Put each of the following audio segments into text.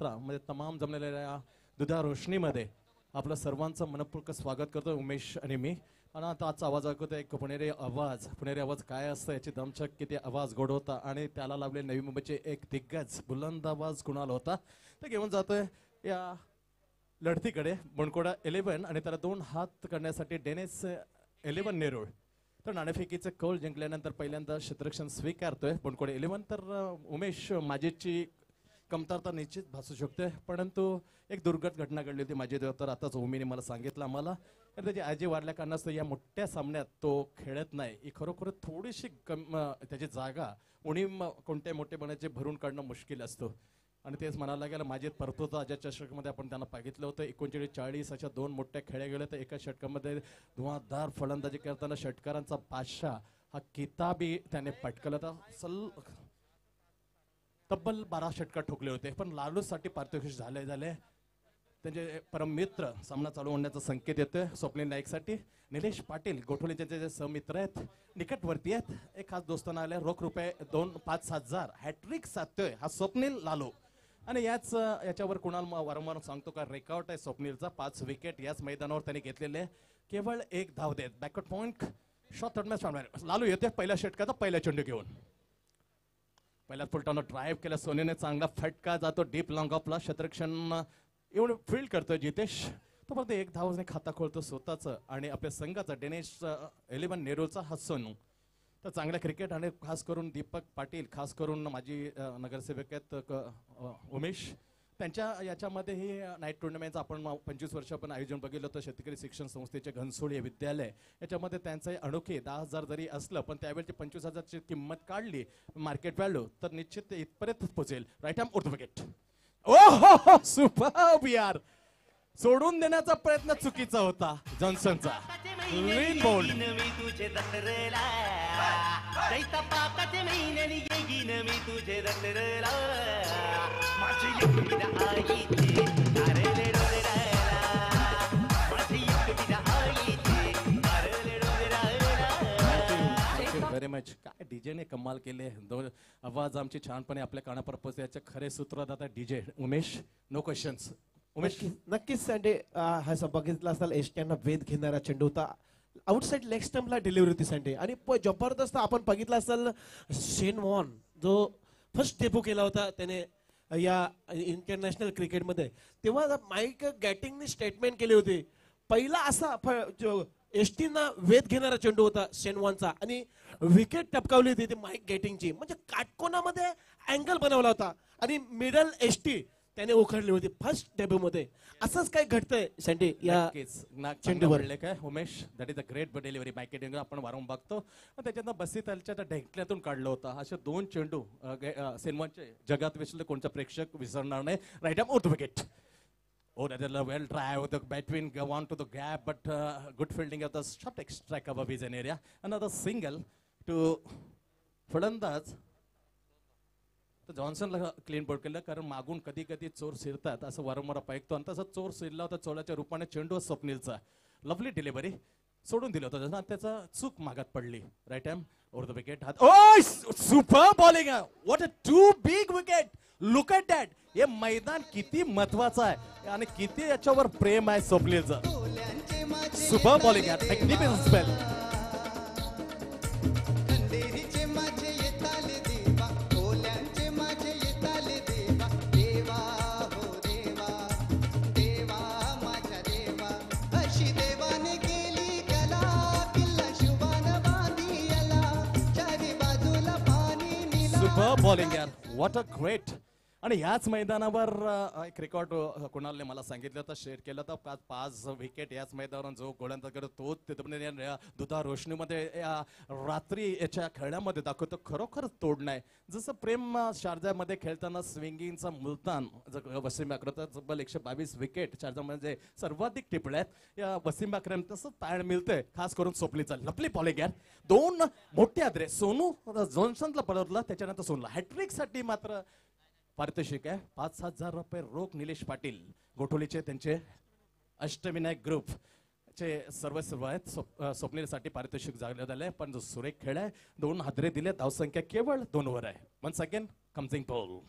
म्हणजे तमाम जमलेल्या दुधा रोशनीमध्ये आपलं सर्वांचं मनपूर्वक स्वागत करतो उमेश आणि मी. आणि आता आजचा आवाज ऐकतो एक पुणेरी आवाज काय असतं याची दमछक किती आवाज गोड होता आणि त्याला लावले नवी मुंबईचे एक दिग्गज बुलंद आवाज कुणाल होता ते घेऊन जातोय या लढतीकडे. बनकोडा 11 आणि त्याला 2 हात करण्यासाठी डेनिस 11 नेरूळ. तर नाणेफेकीचे कौल जिंकल्यानंतर पहिल्यांदा क्षेत्ररक्षण स्वीकारतोय बनकोडे 11. तर उमेश माजीची कमतरता निश्चित भासू शकते, परंतु एक दुर्गत घटना घडली होती माझी तर आताच उमीने मला सांगितलं आम्हाला. तर त्याची आजी वाढल्या कारणास्तव या मोठ्या सामन्यात तो खेळत नाही. ही खरोखर थोडीशी त्याची जागा उणीव कोणत्या मोठेपणाचे भरून काढणं मुश्किल असतो. आणि तेच म्हणायला गेलं माझे परतोता अजय चषकमध्ये आपण त्यांना बघितलं होतं. 39-40 अशा 2 मोठ्या खेळ्या गेल्या तर एका षटकामध्ये धुवाधार फलंदाजी करताना षटकारांचा बादशाह हा किताबी त्याने पटकवला होता. तब्बल 12 षटकार ठोकले होते. पण लालूसाठी पारितोषिक झाले त्यांचे परममित्र सामना चालू होण्याचा संकेत येतोय स्वप्नील नाईकसाठी. निलेश पाटील गोठवलेचे जे सहमित्र आहेत निकटवर्ती आहेत. एक खास दोस्तांना आले रोख रुपये 2,5,000 हॅट्रिक साधतोय हा स्वप्नील लालू. आणि याच्यावर कुणाल वारंवार सांगतो का रेकॉर्ड आहे स्वप्नीलचा 5 विकेट याच मैदानावर त्यांनी घेतलेले. केवळ 1 धाव देत backward point shot third Lalu येते पहिल्या षटकाचा पहिला चेंडू घेऊन. पहिल्याच फुलटानं ड्राईव्ह केला सोनीने चांगला फटका जातो डीप लॉंग ऑफला. क्षेत्ररक्षण एवढं फील्ड करतोय जितेश तो फक्त 1 धावाने खाता खोलतो स्वतःचं आणि आपल्या संघाचा डेनिस 11 नेरूळचा हा सोनू. तर चांगला क्रिकेट आणि खास करून दीपक पाटील खास करून माझी नगरसेवक आहेत उमेश त्यांच्या याच्यामध्ये ही नाईट टुर्नामेंटचं आपण 25 वर्ष आपण आयोजन बघितलं होतं. शेतकरी शिक्षण संस्थेचे घनसोळी विद्यालय याच्यामध्ये त्यांचं अनोखे 10,000 जरी असलं पण त्यावेळेची 25,000ची किंमत काढली मार्केट व्हॅल्यू तर निश्चित ते इथपर्यंत पोहोचेल. Right arm over the wicket. ओहो सुपर्ब यार. सोडून देण्याचा प्रयत्न चुकीचा होता जॉन्सनचा. Clean ball. Very much. काय डीजे ने कमाल केले. आवाज आमची छानपणे आपल्या कानापर्यंत याचे खरे सूत्रधार DJ Umesh. No questions. Umesh नक्कीच सँडे हा बघितला असाल एसटीयांना वेध घेणारा चेंडू होता. आउटसाइड लेग स्टंपला डिलिव्हरी होती सँडे आणि जबरदस्त आपण बघितला असाल शेन वॉर्न जो फर्स्ट डेब्यू केला होता त्याने या इंटरनॅशनल क्रिकेटमध्ये तेव्हा माईक गॅटिंगने स्टेटमेंट केली होती पहिला असा एसटीना वेध घेणारा चेंडू होता शेन वॉर्नचा आणि विकेट टपकावली होती ती माईक गॅटिंगची. म्हणजे काटकोनामध्ये अँगल बनवला होता आणि मिडल एसटी त्याने उखडली होती फर्स्ट डेब्यू मध्ये. असंच काय घडतंय सँडी या चेंडूवर काय Umesh. That is a great delivery marketing आपण वारंवार बघतो. त्याच्यानं बसी त्याच्या ढेकल्यातून काढलं होतं. असे 2 चेंडू सिनेमाचे जगात विसरले कोणता प्रेक्षक विसरणार नाही. Right arm over the wicket. Oh, that is a well try with the between go on to the gap, but good fielding of the short strike above his area. Another single to फलंदाज. तर जॉन्सनला clean board केलं कारण मागून कधी कधी चोर शिरतात असं वारंवार ऐकतो आणि तसं चोर शिरला होता. चोराच्या रूपाने चेंडू स्वप्नीलचा लवली डिलिव्हरी सोडून दिलं होतं त्याचा चूक मागात पडली. Right arm over the wicket. Oh super bowling. What a 2 big wicket. Look at that. हे मैदान किती महत्वाचं आहे आणि किती याच्यावर प्रेम आहे स्वप्नीलचं. सुपर बॉलिंग आहे. Magnificent spell. सुपर बॉलिंग यार. What a great. आणि याच मैदानावर एक रेकॉर्ड कुणालने मला सांगितलं होतं शेअर केलं होतं 5 विकेट याच मैदानावर जो गोलंदाज करतो तो दुधा रोशनीमध्ये रात्री याच्या खेळण्यामध्ये दाखवतो. खरोखर तोड नाही. जसं प्रेम शारजामध्ये खेळताना स्विंगिंगचा मुलतान वसीम अक्रम तब्बल 122 विकेट शारजामध्ये सर्वाधिक टिपल्या आहेत या वसीम अक्रम तसं ताळ मिळतंय खास करून स्वप्नीलचा. लपली बॉलिंग यार. 2 मोठे आदरे सोनू जॉन्सनला पडवला त्याच्यानंतर सोनला हॅट्रिकसाठी मात्र पारितोषिक आहे 5,000 रुपये रोख. निलेश पाटील गोठोलीचे त्यांचे अष्टविनायक ग्रुप चे सर्व आहेत. स्वप्नीलसाठी पारितोषिक जागले झाले पण जो सुरेख खेळ आहे 2 हादरे दिले. धावसंख्या केवळ 2 वर आहे. 1 सेकंड कम्सिंग बॉल.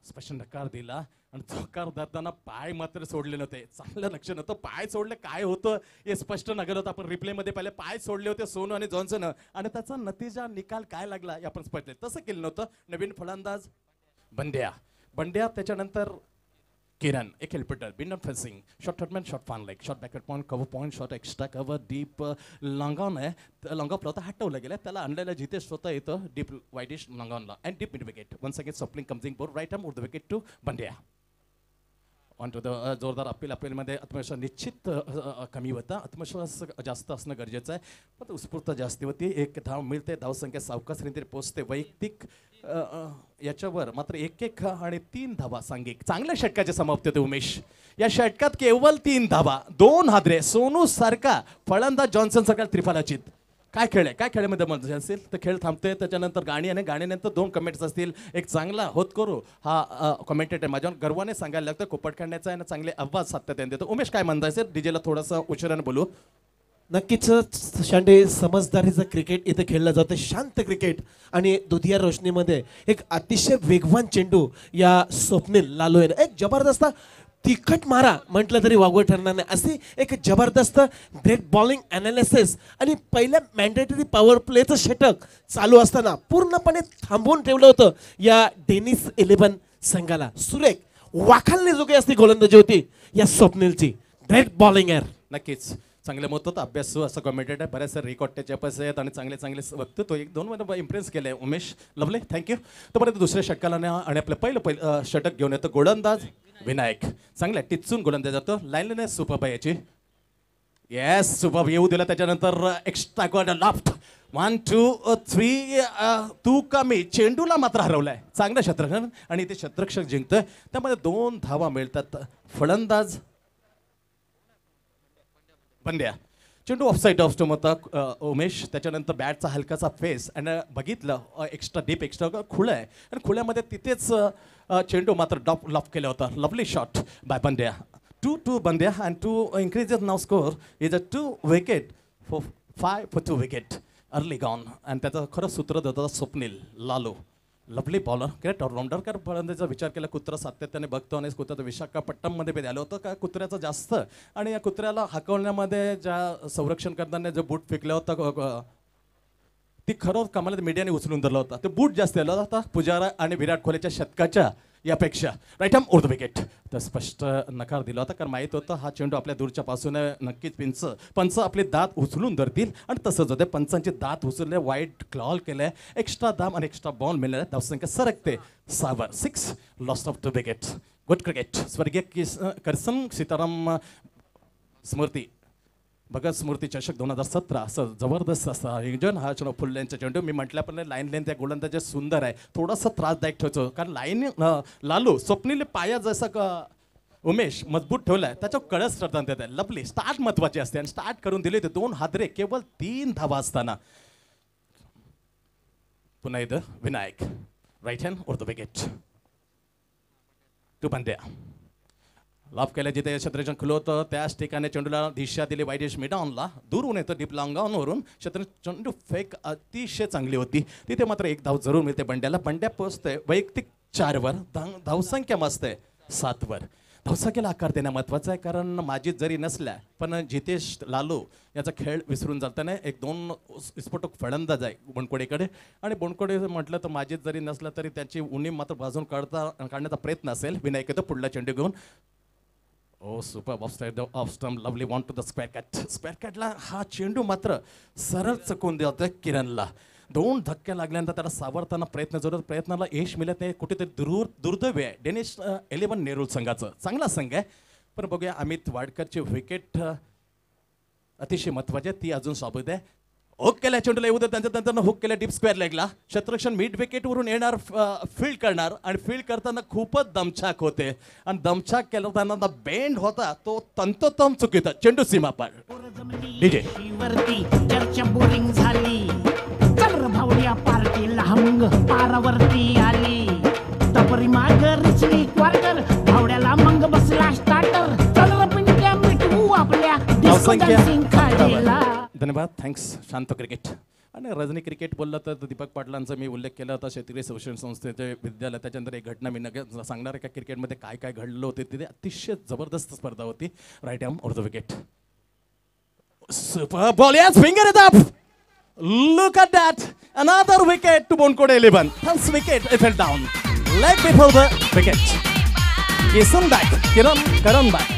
स्पष्ट नकार दिला आणि नकार देताना पाय मात्र सोडले नव्हते. चांगलं लक्ष नव्हतं, पाय सोडले काय होतं हे स्पष्ट नगर होतं. आपण रिप्ले मध्ये पहिले पाय सोडले होते सोनू आणि जॉन्सन आणि त्याचा नतीजा निकाल काय लागला हे आपण स्पष्ट तसं केलं नव्हतं. नवीन फलंदाज बंड्या त्याच्यानंतर किरण एक हेल्पिटर बिन off facing short third man short fine leg short backward point cover point short extra cover deep long on आहे लॉंगॉपला होता हटवलं गेलं त्याला आणलेलं जिथे स्वतः येतं डीप वाईडिश लॉंगॉनला and deep mid wicket once again सप्लिंग comes in bowl right arm the wicket to Bandya on to the जोरदार अपीलमध्ये आत्मविश्वास निश्चित कमी होता. आत्मविश्वास जास्त असणं गरजेचं आहे पण उत्स्फूर्त जास्ती होती. एक धाव मिळते धावसंख्या सावकाश रीतीने पोहोचते. वैयक्तिक याच्यावर मात्र एक आणि 3 धावा सांघिक चांगल्या षटकाची समाप्ती होते. उमेश या षटकात केवळ 3 धावा 2 हादरे. सोनू सारखा फलंदाज जॉन्सन सारखा त्रिफलाचित. काय खेळामध्ये मजा असेल तर खेळ थांबते. त्याच्यानंतर गाणी आणि गाण्यानंतर 2 कमेंट्स असतील. एक चांगला होत करू हा कमेंटेटर माझ्या गर्वाने सांगायला लागतं कोपट खेळण्याचा आणि चांगले आवाज सातत्याने देतो. उमेश काय म्हणताय सर डीजेला थोडंसं उशिराने बोलू. नक्कीच शांडे समजदारीचं क्रिकेट इथे खेळलं जातं शांत क्रिकेट आणि दुधिया रोशनीमध्ये एक अतिशय वेगवान चेंडू या स्वप्नील लालो एक जबरदस्त तिखट मारा म्हटलं तरी वागवं ठरणार नाही अशी एक जबरदस्त ग्रेट बॉलिंग अनालिसिस आणि पहिल्या मॅन्डेटरी पॉवर प्लेचं षटक चालू असताना पूर्णपणे थांबवून ठेवलं होतं या डेनिस 11 संघाला. सुरेख वाखाणली जो काही असती गोलंदाजी होती या स्वप्नीलची. ग्रेट बॉलिंग आहे. नक्कीच चांगले मत होतं अभ्यासू असं कॉमेंटेटर आहे. बऱ्याचशा रेकॉर्ड त्याच्या पैसे आहेत आणि चांगले वक्तव्य 1-2 मध्ये इम्प्रेस केलंय उमेश. लवले थँक्यू. तोपर्यंत दुसऱ्या षटकाला आणि आपलं पहिलं षटक घेऊन येतं गोलंदाज विनायक. चांगल्या टिचून गोलंदाज जातो. लाईनने सुपर याची येस सुपर येऊ दिला. त्याच्यानंतर एक्स्ट्रा गॉड लॉफ्ट 1 2 3 तू कमी चेंडूला मात्र हरवलाय. चांगलं क्षेत्ररक्षण आणि ते क्षेत्ररक्षक जिंकतं. त्यामध्ये 2 धावा मिळतात. फलंदाज बंड्या चेंडू ऑफसाईड ऑफ स्टंप होता उमेश. त्याच्यानंतर बॅटचा हलकासा फेस आणि बघितलं एक्स्ट्रा डीप एक्स्ट्रा खुलं आहे आणि खुल्यामध्ये तिथेच चेंडू मात्र लॉफ केला होता. Lovely shot by Bandya. 2-2 Bandya and 2 increases now score is a 2 wicket for 5 for 2 wicket early gone. आणि त्याचं खरं सूत्र देत होता Swapnil Lalo. Lovely bowler great allrounder. कारण फलंदाजीचा विचार केला कुत्रा सातत्याने बघतो आणि कुत्र्याचं विशाखापट्टणमध्ये बी आलं होतं का कुत्र्याचं जास्त आणि या कुत्र्याला हाकवण्यामध्ये ज्या संरक्षण करताना जो बूट फेकला होता ती खरं कमाल मीडियाने उचलून धरला होता. ते बूट जास्त आला होता पुजारा आणि विराट कोहलीच्या शतकाच्या यापेक्षा. Right arm over the wicket तर स्पष्ट नकार दिला होता कारण माहीत होतं हा चेंडू आपल्या दूरच्या पासून नक्कीच पंच आपले दात उचलून धरतील आणि तसंच होते. पंचांचे दात उचलले वाईट क्लॉल केले एक्स्ट्रा दाम आणि एक्स्ट्रा बॉल मिळाले. धावसंख्या सरकते 6 6 lost of 2 wicket. Good cricket. स्वर्गीय करसन सीताराम स्मृती भगत स्मृती चषक 2017 असं जबरदस्त असं आयोजन. हा चेंडू फुल्ल्यांचा चेंडू मी म्हटल्याप्रमाणे लाईन लेन त्या गोलंदाजी सुंदर आहे. थोडासा त्रासदायक ठेवतो कारण लाईन लालू स्वप्नील पाया जसं उमेश मजबूत ठेवलाय त्याच्या कळस ठरतात त्यात. लवली स्टार्ट महत्वाची असते आणि स्टार्ट करून दिले ते 2 हादरे केवळ 3 धावा असताना. पुन्हा इथं Vinayak right hand over the wicket to Bandya. Loft केल्या जिथे क्षेत्ररक्षण खुलं होतं त्याच ठिकाणी चेंडूला दिशा दिली वाईडिश मिडॉनला. दूरहून येतं डीप लॉंगॉनवरून चेंडू फेक अतिशय चांगली होती. तिथे मात्र 1 धाव जरूर मिळते बंड्याला. बंड्या पोहोचतोय वैयक्तिक 4 वर. धावसंख्या मस्त आहे 7 वर. धावसंख्येला आकार देणं महत्त्वाचं आहे कारण माजीत जरी नसल्या पण जितेश लालू याचा खेळ विसरून जाताना 1-2 स्फोटक फलंदाज आहे बोंडकोडेकडे आणि बोंडकोडे म्हटलं तर माजीत जरी नसलं तरी त्यांची उणीव मात्र बाजून काढण्याचा प्रयत्न असेल. विनायक येतो पुढला चेंडू घेऊन. Oh super off stump lovely went to the square cut. Square कॅटला हा चेंडू मात्र सरळ चकून देतोय किरणला. 2 धक्के लागल्यानंतर त्याला सावरताना प्रयत्नाला यश मिळत नाही. कुठेतरी दुर्दैव आहे डेनिस 11 नेरूळ संघाचं. चांगला संघ आहे पण बघूया अमित वाडकरची विकेट अतिशय महत्वाची ती अजून स्वागत आहे. हुक केल्या चेंडूला येऊ दे त्यांच्या हुक केल्या डीप स्क्वेअर लेगला. क्षेत्ररक्षण मिड विकेटवरून येणार फील्ड करणार आणि फील्ड करताना खूपच दमछाक होते आणि दमछाक केला बेंड होता तो तंतोतम चुकीचा. चेंडू सीमा पार डीजे चर्चा बोरिंग झाली. चल भावड्या पार्टीला हमंग पारावरती आली. तपरी माग रिचली क्वार्टर भावड्याला मंग बसला स्टार्टर. चल पिंट्या मिटवू आपल्या डिस्को डान्सिंग खायला. धन्यवाद थँक्स शांत क्रिकेट. आणि रजनी क्रिकेट बोललं तर दीपक पाटलांचा मी उल्लेख केला होता शेतकरी शिक्षण संस्थेचे विद्यालय. त्याच्यानंतर एक घटना मी नक्की सांगणार आहे का क्रिकेटमध्ये काय काय घडलं होते. तिथे अतिशय जबरदस्त स्पर्धा होती. Right arm over the wicket. Super ball, yes, finger it up. Look at that. Another wicket to Bonkode 11. First wicket, it fell down. Leg before the wicket. Kisan back. Karan back.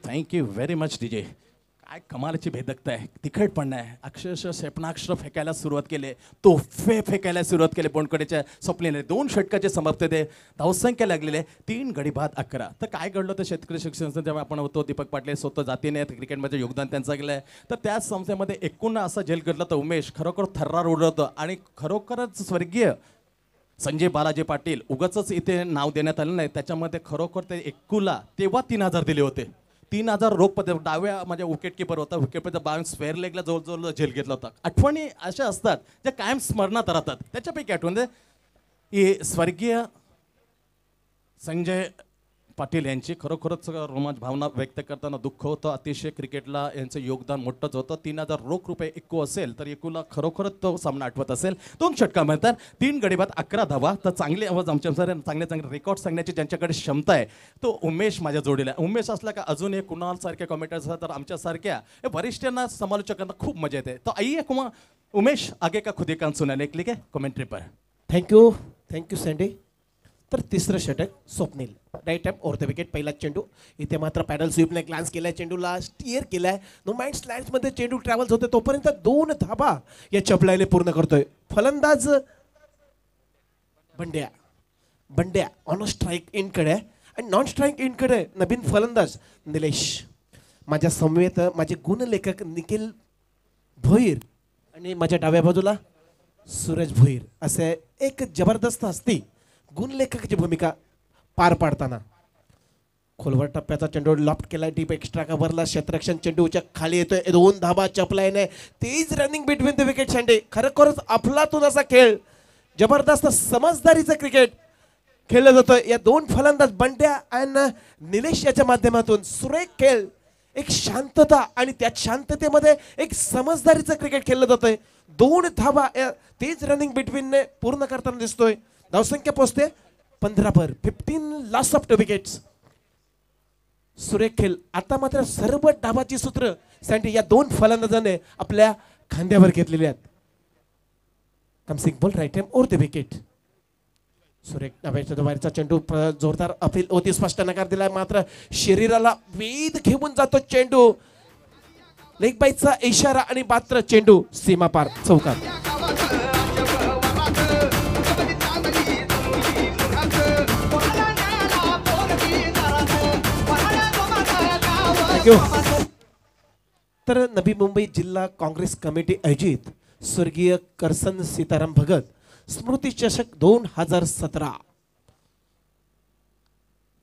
Thank you very much, DJ. काय कमालाची भेदकता आहे, तिखटपण आहे. अक्षरशः क्षेपणास्त्र फेकायला सुरुवात केली, तोफे फेकायला सुरुवात केली. बोंडकडेच्या स्वप्नेने 2 षटकाचे समाप्ती दे, धावसंख्या लागलेली आहे 3 गडी बाद 11. तर काय घडलं तर शेतकरी शिक्षण संस्था जेव्हा आपण होतो, दीपक पाटील स्वतः जातीने क्रिकेटमध्ये योगदान त्यांचं गेलं आहे. तर त्याच संस्थेमध्ये एकूण असा झेल घडला तर उमेश खरोखर थर्रार उडलं होतं. आणि खरोखरच स्वर्गीय संजय बालाजी पाटील उगाचच इथे नाव देण्यात आलं नाही. त्याच्यामध्ये खरोखर ते एकूला तेव्हा 3000 दिले होते. 3000 रोख पदक. डाव्या माझ्या विकेटकीपर होता, विकेटकीपरचा बाउन्स स्क्वेअर लेगला जवळजवळ झेल घेतला होता. आठवणी अशा असतात ज्या कायम स्मरणात राहतात. त्याच्यापैकी आठवण ही स्वर्गीय संजय पाटील यांची खरोखरच रोमांच भावना व्यक्त करताना दुःख होतं. अतिशय क्रिकेटला यांचं योगदान मोठंच होतं. 3000 रोख रुपये एकू असेल तर एकूला खरोखरच तो सामना आठवत असेल. 2 षटका म्हणतात, 3 गडी बाद 11 धावा. तर चांगले आवाज आमच्या चांगले रेकॉर्ड सांगण्याची ज्यांच्याकडे क्षमता आहे तो उमेश माझ्या जोडीला. उमेश असला का अजून एक कुणाल सारख्या कॉमेंटर्स असतात तर आमच्यासारख्या वरिष्ठांना समालोचकांना खूप मजा येते. तो आइए कुमार उमेश आगे का खुदे कान सुनाने के लिए कमेंट्री पर. Thank you sandy. तर तिसरं षटक Swapnil, right hand over the wicket. पहिला चेंडू इथे मात्र पॅडल स्वीपने ग्लान्स केलाय, चेंडूला स्टिअर केलाय. नो माइंड स्लॅन्समध्ये चेंडू ट्रॅव्हल्स होते तोपर्यंत 2 धाबा या चपलाईने पूर्ण करतोय. फलंदाज बंड्या ऑन स्ट्राईक इनकडे आणि नॉन स्ट्राईक इनकडे नवीन फलंदाज निलेश. माझ्या समवेत माझे गुणलेखक निखिल भोईर आणि माझ्या डाव्या बाजूला सूरज भोईर असे एक जबरदस्त हस्ती गुणलेखकाची भूमिका पार पाडताना. खोलवर टप्प्याचा चेंडू लॉफ्ट केला, डीप एक्स्ट्रा कव्हरला क्षेत्ररक्षण, चेंडूच्या खाली येतोय. 2 धाबा चपलाईने. तेज running between the wicket. Sandy खरोखरच अफलातून असा खेळ, जबरदस्त समजदारीचं क्रिकेट खेळलं जातं. या 2 फलंदाज बंड्या आणि निलेश याच्या माध्यमातून सुरेख खेळ, एक शांतता आणि त्या शांततेमध्ये एक समजदारीचं क्रिकेट खेळलं जातंय. 2 धाबा तेज रनिंग बिटवीनने पूर्ण करताना दिसतोय. धावसंख्या पोहोचते 15 पर. 15 लॉस ऑफ द विकेट्स. सुरेख खेळ. आता मात्र सर्व डावाची सूत्र सँडी या 2 फलंदाजांनी आपल्या खांद्यावर घेतलेली आहेत. Comes in ball right hand over the wicket. सुरेख डाव्याच्या बाहेरचा चेंडू जोरदार अपील होती, स्पष्ट नकार दिलाय. मात्र शरीराला वेध घेऊन जातो चेंडू. लेग बाईचा इशारा आणि मात्र चेंडू सीमापार चौकात. तर नवी मुंबई जिल्हा काँग्रेस कमिटी आयोजित स्वर्गीय करसन सीताराम भगत स्मृती चषक 2017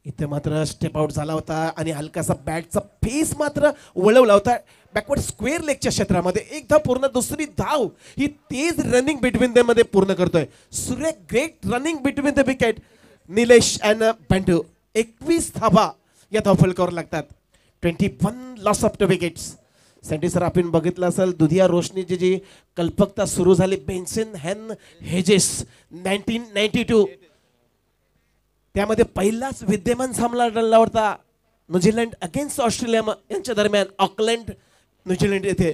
इथे मात्र स्टेप आउट झाला होता आणि हलकासा बॅटचा फेस मात्र वळवला होता बॅकवर्ड स्क्वेअर लेगच्या क्षेत्रामध्ये. एकदा पूर्ण, दुसरी धाव ही तेज रनिंग बिटवीन देम मध्ये पूर्ण करतोय. सुरेख great running between the wicket. Nilesh and Bandu 21 धावा या धावफलकावर लागतात. 21 loss of the wickets. Sandy sir आपण बघितलं असेल दुधिया रोशनीची जी कल्पकता सुरू झाली, बेन्सन हॅन हेजेस 1992 त्यामध्ये पहिलाच विद्यमान सामना रनला होता न्यूझीलंड अगेन्स्ट ऑस्ट्रेलिया यांच्या दरम्यान ऑकलंड न्यूझीलंड येथे.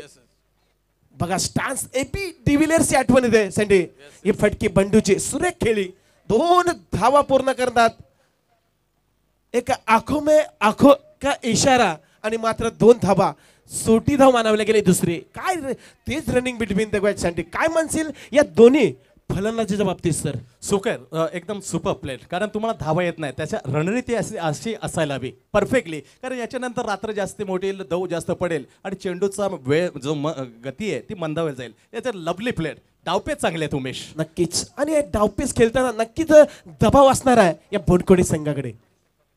बघा स्टान्स एपी डिव्हिलियर्सची आठवण येते सँडी. ही फटकी बंडूची सुरेख खेळी. 2 धावा पूर्ण करतात. एक आंखों में आंखों का इशारा आणि मात्र 2 धावा. सोटी धाव मानवल्या गेली दुसरी. काय तेच running between the wicket sandy. काय म्हणशील या दोन्ही फलंदाजीच्या बाबतीत सर? सुकर एकदम सुपर प्लेट. कारण तुम्हाला धावा येत नाही, त्याच्या रणनीती अशी असायला हवी परफेक्टली. कारण याच्यानंतर रात्र जास्त मोठी दव जास्त पडेल आणि चेंडूचा वेळ जो गती आहे ती मंदावेल जाईल. याचं लवली प्लेट. डावपेच चांगले आहेत उमेश. नक्कीच. आणि डावपेच खेळताना नक्कीच दबाव असणार आहे या बोडकोडी संघाकडे.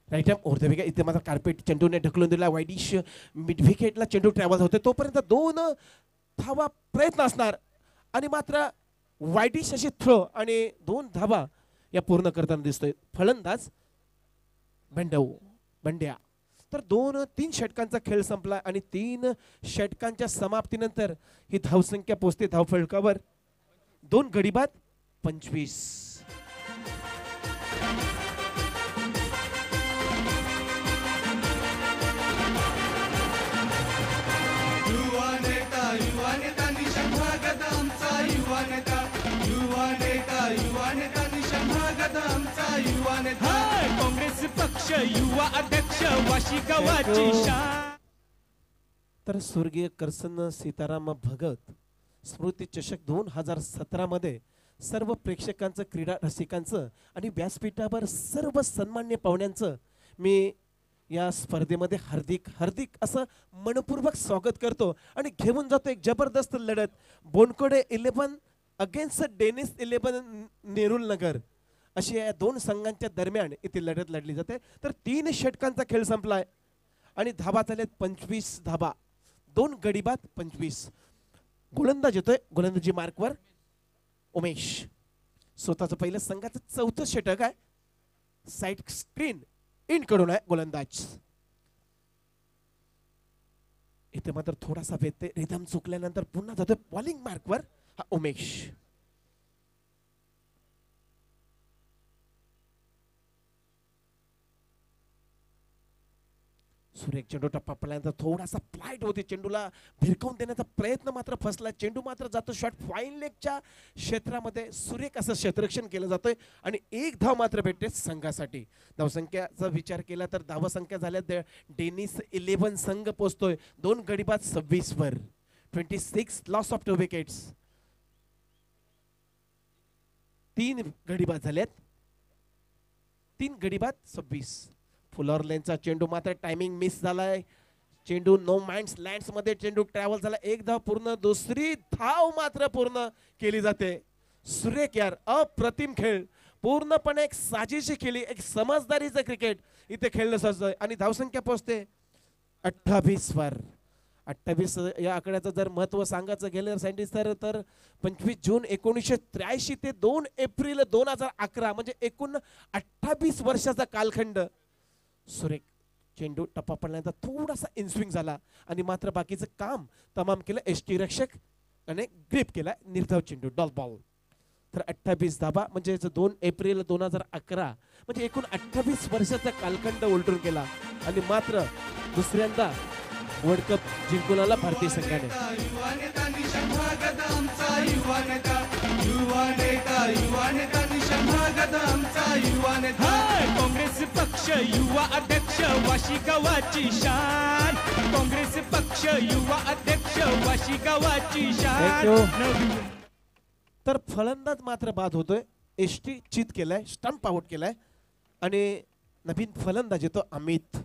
Right hand over the wicket. इथे मात्र कार्पेट चेंडूने ढकलून दिला. वाईडिश मिड विकेटला चेंडू ट्रॅव्हल होते तोपर्यंत 2 धावा प्रयत्न असणार आणि मात्र वाईडिश अशी थ्रो आणि 2 धावा या पूर्ण करताना दिसतोय. फलंदाज बंड्या. तर 2-3 षटकांचा खेळ संपला आणि 3 षटकांच्या समाप्तीनंतर ही धावसंख्या पोहोचते धावफलकावर 2 गडी बाद 25. काँग्रेस पक्ष युवा अध्यक्ष वाशी गावाची शान. तर स्वर्गीय करसन सीताराम भगत स्मृती चषक 2017 मध्ये सर्व प्रेक्षकांचं, क्रीडा रसिकांचं आणि व्यासपीठावर सर्व सन्मान्य पाहुण्यांचं मी या स्पर्धेमध्ये हार्दिक हार्दिक असं मनपूर्वक स्वागत करतो आणि घेऊन जातो एक जबरदस्त लढत. बोनकोडे 11 अगेन्स्ट डेनिस 11 नेरुल नगर अशी या 2 संघांच्या दरम्यान इथे लढत लढली जाते. तर 3 षटकांचा खेळ संपलाय आणि धाबा झालेत 25 धाबा, 2 गडी बाद 25. गोलंदाज येतोय, गोलंदाजी मार्कवर उमेश. स्वतःचं पहिलं संघाचं 4थं षटक आहे. साईड स्क्रीन इन कडून आहे गोलंदाज. इथे मात्र थोडासा व्यत्यय, रिदम चुकल्यानंतर पुन्हा जातोय बॉलिंग मार्कवर हा उमेश. सुरेख चेंडू टप्पा पडल्यानंतर थोडासा फ्लाइट होती, चेंडूला भिरकावून देण्याचा प्रयत्न मात्र फसला. चेंडू मात्र जातो शॉट फाईन लेगच्या क्षेत्रामध्ये. सुरेख असं क्षेत्ररक्षण केलं जातोय आणि 1 धाव मात्र भेटते संघासाठी. धावसंख्याचा विचार केला तर धावसंख्या झाल्या डेनिस 11 संघ पोहोचतोय 2 गडी बाद 26 वर. 26 लॉस ऑफ 2 विकेट्स. 3 गडी बाद झालेत, 3 गडी बाद 26. फुलर लेनचा चेंडू मात्र टायमिंग मिस झालाय. चेंडू नो माइंड्स लँड्स मध्ये चेंडू ट्रॅव्हल झाला. 1 धाव पूर्ण, दुसरी धाव मात्र पूर्ण केली जाते. सुरेख यार, अप्रतिम खेळ, पूर्णपणे एक साजेशी केली, एक समजदारीचं क्रिकेट इथे खेळलं सजतंय आणि धावसंख्या पोहोचते 28 वर. 28 या आकड्याचं जर महत्व सांगायचं गेलं सायंटिस्ट तर 25 जून 1983 ते 2 एप्रिल 2011 म्हणजे एकूण 28 वर्षाचा कालखंड. सुरेख चेंडू टप्पा पडल्यानंतर थोडासा इनस्विंग झाला आणि मात्र बाकीचं काम तमाम केलं एसटी रक्षक आणि ग्रिप केला निर्धाव चेंडू डॉल बॉल. तर 28 धाबा म्हणजे 2 एप्रिल 2011 म्हणजे एकूण 28 वर्षाचा कालखंड उलटून केला आणि मात्र दुसऱ्यांदा वर्ल्ड कप जिंकून आला भारतीय संघाने. काँग्रेस पक्ष युवा अध्यक्ष वाशी गावाची शान. काँग्रेस पक्ष युवा अध्यक्ष वाशी गावाची शान. तर फलंदाज मात्र बाद होतोय. एसटी चित केलाय, स्टंप आउट केलाय आणि नवीन फलंदाज येतो अमित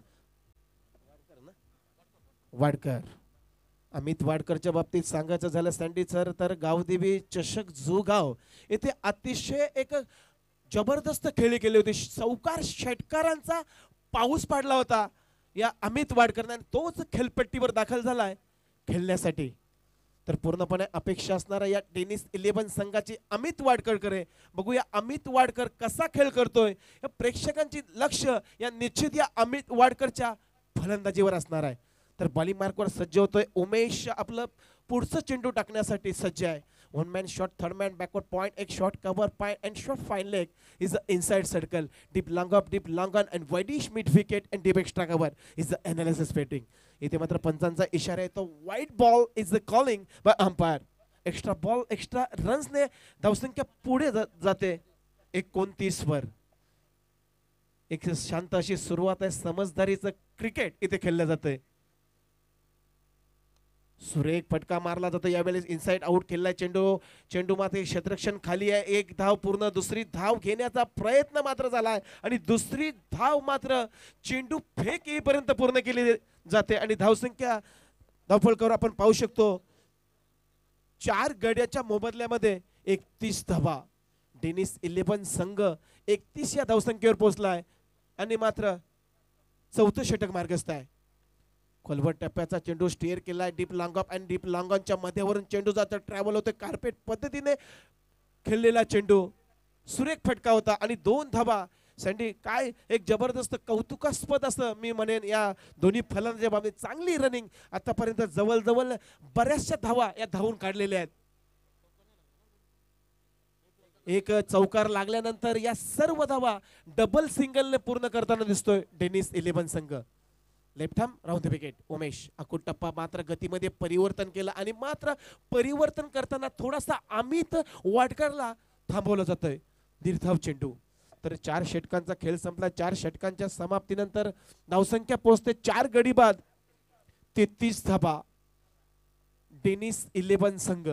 वाडकर. अमित वाडकरच्या बाबतीत सांगायचं झालं सँडी सर तर गावदेवी चषक जुगाव येथे अतिशय एक जबरदस्त खेळी केली होती. चौकार षटकारांचा पाऊस पाडला होता या अमित वाडकरने. तोच खेळपट्टीवर दाखल झालाय खेळण्यासाठी. तर पूर्णपणे अपेक्षा असणारा या टेनिस 11 संघाची अमित वाडकर करे. बघूया अमित वाडकर कसा खेळ करतोय. या प्रेक्षकांची लक्ष या निश्चित या अमित वाडकरच्या फलंदाजीवर असणार आहे. तर बॉलिंग मार्कवर सज्ज होतोय उमेश. आपलं पुढचं चेंडू टाकण्यासाठी सज्ज आहे. 1 man shot, 3rd man backward point, एक short cover point and short fine leg is the inside circle. Deep long up, deep long on and widish mid wicket and deep extra cover is the analysis batting. इथे मात्र पंचांचा इशारा आहे तो वाईट ball is the calling bye umpire. Extra ball extra runs ने धावसंख्या पुढे जाते 29 वर. एक शांत अशी सुरुवात आहे. समजदारीचं क्रिकेट इथे खेळलं जातंय. सुरेख फटका मारला जातो यावेळेस. इनसाइड आउट खेळलाय चेंडू. चेंडू मात्र क्षेत्ररक्षण खाली आहे. 1 धाव पूर्ण, दुसरी धाव घेण्याचा प्रयत्न मात्र झालाय आणि दुसरी धाव मात्र चेंडू फेक येईपर्यंत पूर्ण केली जाते आणि धावसंख्या धावफलकावर आपण पाहू शकतो 4 गड्याच्या मोबदल्यामध्ये 31 धावा. डेनिस 11 संघ 31 या धावसंख्येवर पोहोचलाय आणि मात्र 4थं षटक मार्गस्थ आहे. खोलवर टप्प्याचा चेंडू स्टेअर केलाय. Deep long off and deep long ऑनच्या मध्यावरून चेंडू जातो, ट्रॅव्हल होते. कार्पेट पद्धतीने खेळलेला चेंडू सुरेख फटका होता आणि 2 धाबा. सँडी काय एक जबरदस्त कौतुकास्पद असं मी म्हणेन या दोन्ही फलंदाजांच्या बाबतीत. चांगली रनिंग आतापर्यंत, जवळजवळ बऱ्याचशा धावा या धावून काढलेल्या आहेत. एक चौकार लागल्यानंतर या सर्व धावा डबल सिंगलने पूर्ण करताना दिसतोय डेनिस 11 संघ. Left arm round the wicket. Umesh Akutappa मात्र गतीमध्ये परिवर्तन केलं आणि मात्र परिवर्तन करताना थोडासा अमित वाडकरला थांबवलं जातंय. दीर्घाव चेंडू. तर 4 षटकांचा खेळ संपला. 4 षटकांच्या समाप्तीनंतर धावसंख्या पोहोचते 4 गडी बाद 33 धाबा. डेनिस 11 संघ.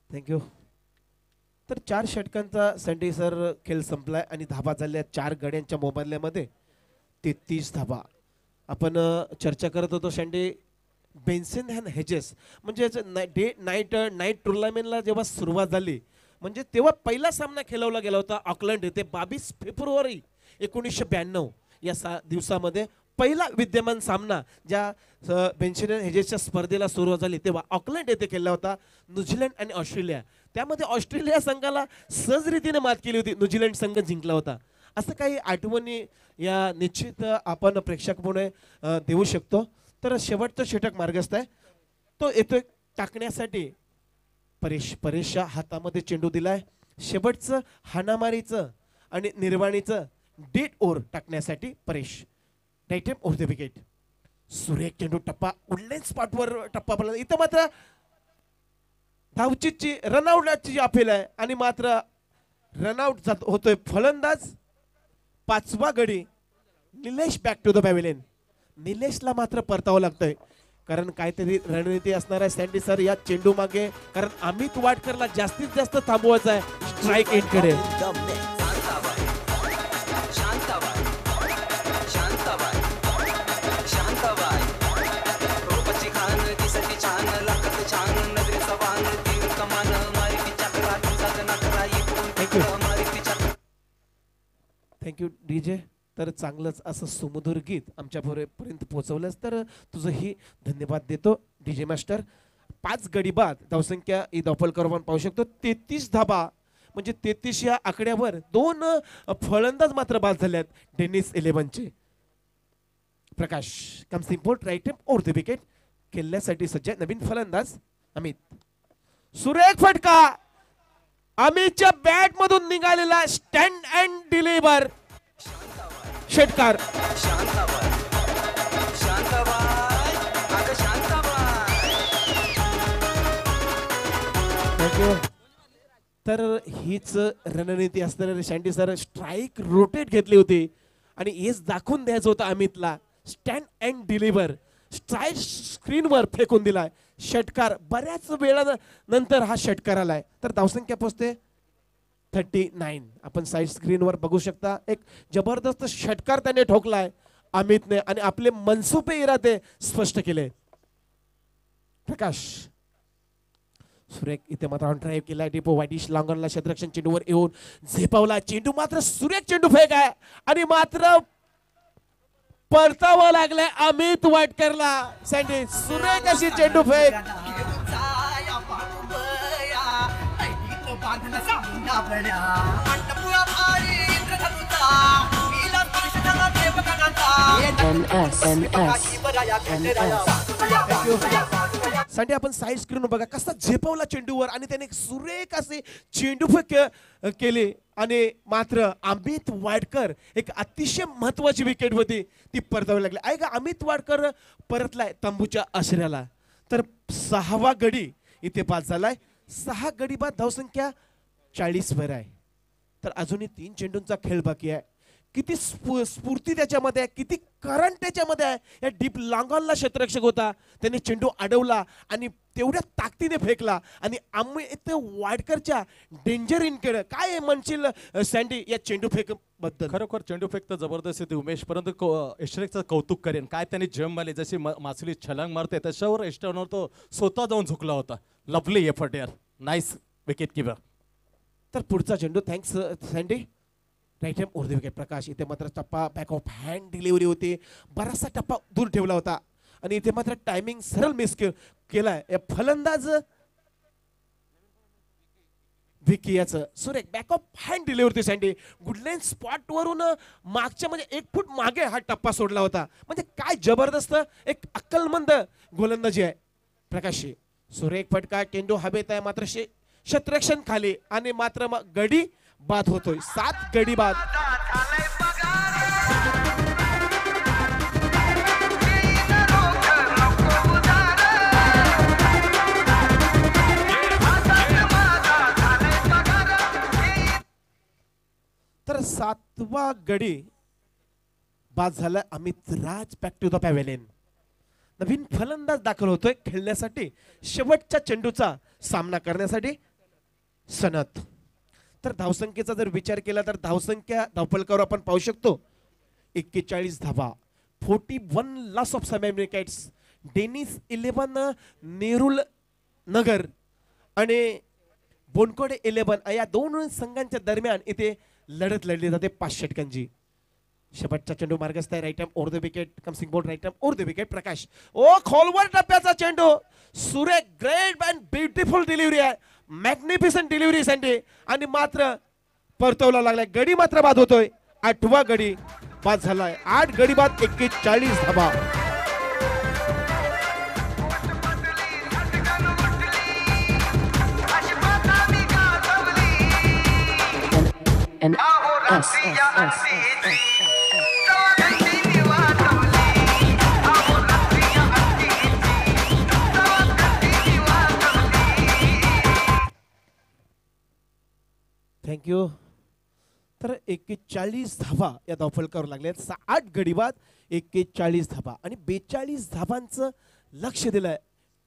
थँक्यू. तर 4 षटकांचा सँडी सर खेळ संपलाय आणि धाबा झाल्या 4 गड्यांच्या मोबदल्यामध्ये 33 धाबा. आपण चर्चा करत होतो सँडी बेन्सन अँड हेजेस म्हणजे नाईट टुर्नामेंटला जेव्हा सुरुवात झाली म्हणजे तेव्हा पहिला सामना खेळवला गेला होता ऑकलंड येथे 22 फेब्रुवारी 1992 या दिवसामध्ये. पहिला विद्यमान सामना ज्या बेन्सन अँड हेजेसच्या स्पर्धेला सुरुवात झाली तेव्हा ऑकलंड येथे खेळला होता न्यूझीलंड आणि ऑस्ट्रेलिया. त्यामध्ये ऑस्ट्रेलिया संघाला सहजरीतीने मात केली होती. न्यूझीलंड संघ जिंकला होता. असं काही आठवणी या निश्चित आपण प्रेक्षकपुढे देऊ शकतो. तर शेवटचं षटक मार्गस्थ आहे. तो येतोय टाकण्यासाठी. परेशच्या हातामध्ये चेंडू दिलाय. शेवटचं हाणामारीचं आणि निर्वाणीचं डेड ओव्हर टाकण्यासाठी Paresh. Right arm over the wicket. सुरेख चेंडू टप्पा उडलेन स्पॉटवर टप्पा पडला. इथं मात्र धावचीची रनआउटची अपील आहे आणि मात्र रनआउट जात होतोय फलंदाज. 5वा गडी Nilesh back to the pavilion. निलेशला मात्र परतावं लागतंय कारण काहीतरी रणनीती असणार आहे सँडी सर या चेंडू मागे. कारण अमित वाडकरला जास्तीत जास्त थांबवायचं आहे स्ट्राईक एंडकडे. Thank you DJ. तर चांगलंच असं सुमधुर गीत आमच्यापर्यंत पोहोचवलंच तर तुझंही धन्यवाद देतो डीजे मास्टर. 5 गडी बाद धावसंख्या ही दाखल आपण पाहू शकतो. 33 धाबा म्हणजे 33 या आकड्यावर 2 फलंदाज मात्र बाद झाले आहेत डेनिस 11 चे. प्रकाश कम्स इम्पोर्ट right arm over the wicket. खेळण्यासाठी सज्ज नवीन फलंदाज अमित. सुरेख फटका अमितच्या बॅट मधून निघालेला स्टँड अँड डिलिव्हर षटकार. तर हीच रणनीती असताना सँडी सर स्ट्राईक रोटेट घेतली होती आणि हेच दाखवून द्यायचं होतं अमितला. स्टँड अँड डिलिव्हर स्ट्राईक स्क्रीनवर फेकून दिलाय षटकार. बऱ्याच वेळा नंतर हा षटकार आलाय. तर धावसंख्या पोहोचते 39. आपण साईड स्क्रीनवर बघू शकता एक जबरदस्त षटकार त्याने ठोकलाय अमितने आणि आपले मनसुबे इरादे स्पष्ट केले. प्रकाश सुरेख इथे मात्र ऑन ड्राईव्ह केला. डिपो वाईटिश लॉंगरला क्षेत्ररक्षण चेंडूवर येऊन झेपावला. चेंडू मात्र सुरेख चेंडू फेक आहे आणि मात्र परतावा लागलाय अमित वाडकरला. सँडी सुरेख अशी चेंडू फेक. सँडी आपण साईड स्क्रीन बघा कसा झेपवला चेंडूवर आणि त्याने सुरेख असे चेंडू फेक केले आणि मात्र अमित वाडकर एक अतिशय महत्वाची विकेट होती ती परतावी लागली. ऐका अमित वाडकर परतलाय तंबूच्या आश्रयाला. तर 6वा गडी इथे बाद झालाय. 6 गडी बाद धावसंख्या 40 वर आहे. तर अजूनही 3 चेंडूंचा खेळ बाकी आहे. किती स्फूर्ती त्याच्यामध्ये आहे, किती करंट त्याच्यामध्ये आहे. या डीप लॉंगॉनला क्षेत्ररक्षक होता, त्याने चेंडू अडवला आणि तेवढ्या ताकदीने फेकला आणि आम्ही इथे वाडकरच्या डेंजर इनकडे काय म्हणशील सँडी या चेंडू फेक बद्दल? खरोखर चेंडू फेक तर जबरदस्त होती उमेश, परंतु एस्टरेकचं कौतुक करेन. काय त्यांनी जम मारली, जशी मासली छलांग मारते तशावर एस्टरनवर तो स्वतः जाऊन झुकला होता. लवली एफर्ट यार, नाईस विकेट किपर. तर पुढचा चेंडू thanks Sandy. Right hand over the wicket Prakash. इथे मात्र टप्पा बॅक ऑफ हँड डिलिव्हरी होती, बराचसा टप्पा दूर ठेवला होता आणि इथे मात्र टायमिंग सरळ मिस केलाय फलंदाज विकी याचं. सुरेख बॅक ऑफ हँड डिलिव्हरी होती सँडी. गुडलाईन स्पॉट वरून मागच्या म्हणजे 1 फूट मागे हा टप्पा सोडला होता. म्हणजे काय जबरदस्त एक अक्कलमंद गोलंदाजी आहे प्रकाशची. सुरेख फटका, चेंडू हवेत आहे, मात्र क्षेत्ररक्षण खाली आणि मात्र गडी बाद होतोय. 7 गडी बाद. तर 7वा गडी बाद झाला. अमित राज बॅक टू द पॅव्हेलियन. नवीन फलंदाज दाखल होतोय खेळण्यासाठी, शेवटच्या चेंडूचा सामना करण्यासाठी सनत. तर धावसंख्येचा जर विचार केला तर धावसंख्या धावफलकावर आपण पाहू शकतो 41 धावा, 41 loss of some wickets. Dennis 11, Nerul Nagar आणि बोनकोडे 11 या दोन संघांच्या दरम्यान इथे लढत लढली जाते 5 षटकांची. शेवटचा चेंडू मार्गस्थ आहे. Right hand over the wicket, comes in bowled right hand over the wicket Prakash. Oh खोलवर टप्प्याचा चेंडू, सुरेख ग्रेट अँड ब्युटिफुल डिलिव्हरी आहे, मॅग्निफिसंट डिलिव्हरी सँडी आणि मात्र परतवला लागलाय. गडी मात्र बाद होतोय. 8वा गडी बाद झालाय. 8 गडी बाद, 41 धावा. थँक्यू. तर 41 धावा या धावफलकावर लागल्या. 8 गडी बाद, 41 धावा आणि 42 धावांचं लक्ष दिलंय,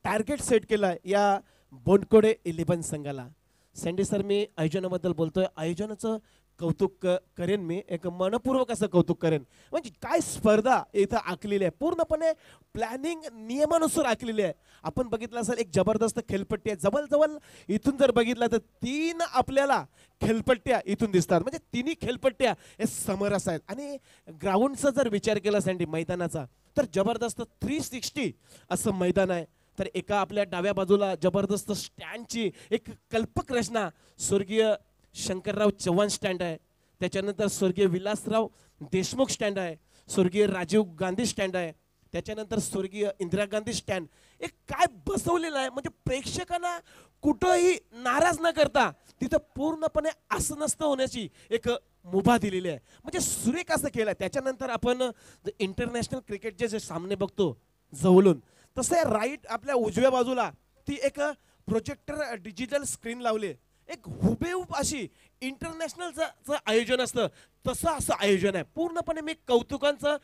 टार्गेट सेट केलाय या बोनकोडे 11 संघाला. सँडी सर, मी आयोजनाबद्दल बोलतोय. आयोजनाचं कौतुक करेन, मी एक मनपूर्वक असं कौतुक करेन. म्हणजे काय स्पर्धा इथं आखलेली आहे, पूर्णपणे प्लॅनिंग नियमानुसार आखलेली आहे. आपण बघितलं असेल एक जबरदस्त खेळपट्टी आहे. जवळ इथून जर बघितलं तर 3 आपल्याला खेळपट्ट्या इथून दिसतात. म्हणजे तिन्ही खेळपट्ट्या हे समरस आहेत. आणि ग्राउंडचा जर विचार केला सँडी मैदानाचा तर जबरदस्त 360 असं मैदान आहे. तर एका आपल्या डाव्या बाजूला जबरदस्त स्टँडची एक कल्पक रचना, स्वर्गीय शंकरराव चव्हाण स्टँड आहे, त्याच्यानंतर स्वर्गीय विलासराव देशमुख स्टँड आहे, स्वर्गीय राजीव गांधी स्टँड आहे, त्याच्यानंतर स्वर्गीय इंदिरा गांधी स्टँड. एक काय बसवलेलं आहे, म्हणजे प्रेक्षकांना कुठंही नाराज न करता तिथं पूर्णपणे आसनस्थ होण्याची एक मुभा दिलेली आहे. म्हणजे सुरेख असं केलं. त्याच्यानंतर आपण इंटरनॅशनल क्रिकेटचे जे सामने बघतो जवळून, तसे राईट आपल्या उजव्या बाजूला ती एक प्रोजेक्टर डिजिटल स्क्रीन लावली. एक हुबेहूब अशी इंटरनॅशनलचं आयोजन असतं तसं असं आयोजन आहे. पूर्णपणे मी कौतुकांचं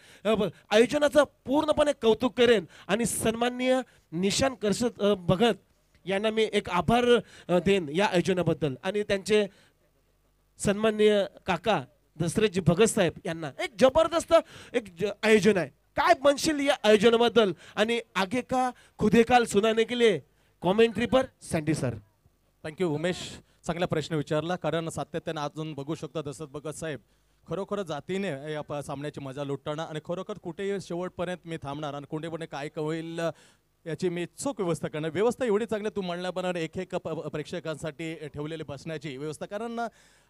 आयोजनाचं पूर्णपणे कौतुक करेन आणि सन्माननीय निशान करशत भगत यांना मी एक आभार देईन या आयोजनाबद्दल. आणि त्यांचे सन्माननीय काका दसरेजी भगत साहेब यांना. एक जबरदस्त एक आयोजन आहे. काय म्हणशील या आयोजनाबद्दल आणि आगे का खुदेकाल सुनाने के लिए कॉमेंट्री पर सँडी सर? थँक्यू उमेश, चांगला प्रश्न विचारला. कारण सातत्याने अजून बघू शकता दसरथ भगत साहेब खरोखर जातीने या सामन्याची मजा लुटताना आणि खरोखर कुठेही शेवटपर्यंत मी थांबणार आणि कुठे काय होईल याची मी चोख व्यवस्था करणार. व्यवस्था एवढी चांगली तू म्हणल्याप्रमाणे एक प्रेक्षकांसाठी ठेवलेली बसण्याची व्यवस्था, कारण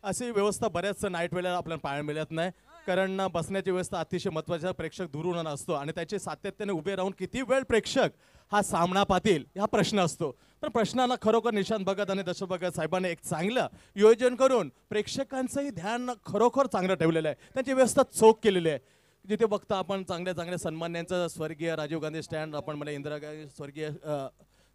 अशी व्यवस्था बऱ्याच नाईट वेळेला आपल्याला पाहायला मिळत नाही. कारण बसण्याची व्यवस्था अतिशय महत्त्वाची, प्रेक्षक दुरून असतो आणि त्याचे सातत्याने उभे राहून किती वेळ प्रेक्षक हा सामना पाहतील हा प्रश्न असतो. पण प्रश्नाला खरोखर निशांत भगत आणि दशरथ भगत साहेबांनी एक चांगलं योजन करून प्रेक्षकांचंही ध्यान खरोखर चांगलं ठेवलेलं आहे. त्यांची व्यवस्था चोख केलेली आहे. जिथे बघता आपण चांगल्या सन्मान्यांचं स्वर्गीय राजीव गांधी स्टँड, आपण म्हणजे इंदिरा गांधी स्वर्गीय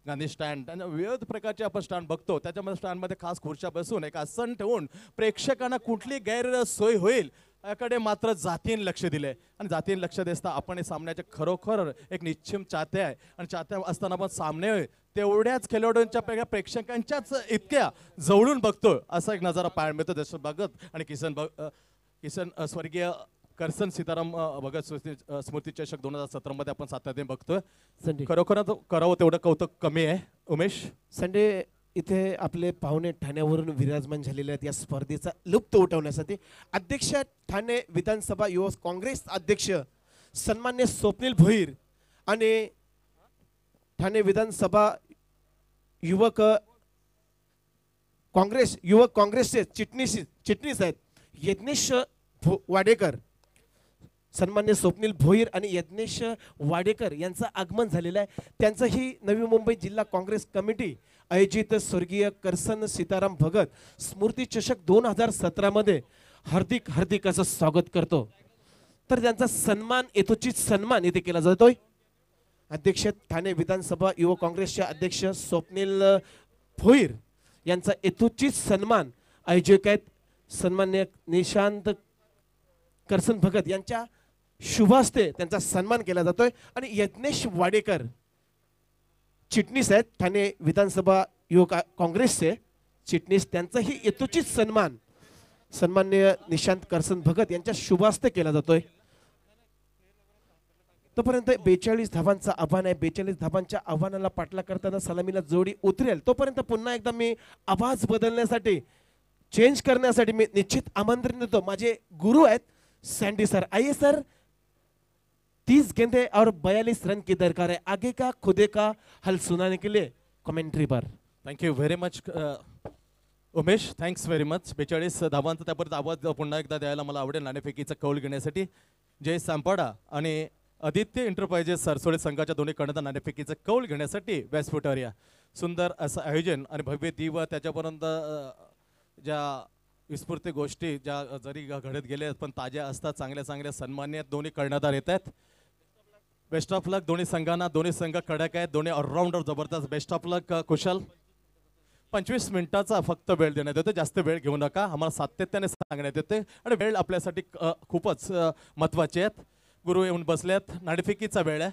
गांधी स्टँड, त्यांना विविध प्रकारचे आपण स्टँड बघतो. त्याच्यामध्ये स्टँडमध्ये खास खुर्च्या बसून एक आसन ठेवून प्रेक्षकांना कुठली गैरसोय होईल याकडे मात्र जातीने लक्ष दिले आणि जातीने लक्ष देता आपण हे सामन्याचे खरोखर एक निश्चिम चाहते आहे आणि चाहते असताना पण सामने तेवढ्याच खेळाडूंच्या प्रेक्षकांच्याच इतक्या जवळून बघतो असा एक नजारा पाहायला मिळतो. जसं भगत आणि किसन स्वर्गीय करसन सीताराम भगत स्मृती चषक 2017 मध्ये आपण सातत्याने बघतोय. संडे खरोखर करावं तेवढं कौतुक कमी आहे. उमेश संडे इथे आपले पाहुणे ठाण्यावरून विराजमान झालेले आहेत या स्पर्धेचा लुप्त उठवण्यासाठी. अध्यक्ष ठाणे विधानसभा युवक काँग्रेस अध्यक्ष सन्मान्य स्वप्नील भोईर आणि ठाणे विधानसभा युवक काँग्रेसचे चिटणीस आहेत यज्ञेश वाडेकर. सन्मान्य स्वप्नील भोईर आणि यज्ञेश वाडेकर यांचं आगमन झालेलं आहे. त्यांचं ही नवी मुंबई जिल्हा काँग्रेस कमिटी आयोजित स्वर्गीय करसन सीताराम भगत स्मृती चषक 2017 मध्ये हार्दिक असं स्वागत करतो. तर त्यांचा सन्मान यथोचित सन्मान इथे केला जातोय. अध्यक्ष ठाणे विधानसभा युवक काँग्रेसचे अध्यक्ष स्वप्नील भोईर यांचा यथोचित सन्मान आयोजक आहेत सन्मान्य निशांत करसन भगत यांच्या शुभ हस्ते त्यांचा सन्मान केला जातोय. आणि यज्ञेश वाडेकर चिटणीस आहेत ठाणे विधानसभा युवक काँग्रेसचे चिटणीस, त्यांचाही यथोचित सन्मान सन्मान्य निशांत करसन भगत यांच्या शुभ हस्ते केला जातोय. तोपर्यंत 42 धावांचं आव्हान आहे. 42 धावांच्या आव्हानाला पाठला करताना सलामीला जोडी उतरेल तोपर्यंत पुन्हा एकदा मी आवाज बदलण्यासाठी चेंज करण्यासाठी मी निश्चित आमंत्रण देतो. माझे गुरु आहेत सैंडी सर. आइए सर, 30 गेंदे और 42 रन की दरकार है. आगे का खुदे का हल सुनाने के लिए कमेंट्री पर. Thank you very much Umesh, thanks very much. 42 धावांचा त्यापर्यंत आवाज पुन्हा एकदा द्यायला मला आवडेल नाणेफेकीचा कौल घेण्यासाठी. जय सांपाडा आणि आदित्य एंटरप्राइजेस सरसोडे संघाच्या दोन्ही कर्णधार नाणेफेकीचा कौल घेण्यासाठी व्यासपीठावर या. सुंदर असं आयोजन आणि भव्य दिव त्याच्यापर्यंत ज्या विस्फूर्त गोष्टी ज्या जरी घडत गेल्या पण ताज्या असतात, चांगल्या सन्मान्य दोन्ही कर्णधार येत आहेत. बेस्ट ऑफ लक दोन्ही संघांना. दोन्ही संघ कडक आहेत, दोन्ही ऑलराऊंडर जबरदस्त. बेस्ट ऑफ लक कुशल. 25 मिनिटाचा फक्त वेळ देण्यात येतो, जास्त वेळ घेऊ नका. आम्हाला सातत्याने सांगण्यात येते आणि वेळ आपल्यासाठी खूपच महत्त्वाची आहेत. गुरु येऊन बसल्यात. नाणेफेकीचा वेळ आहे.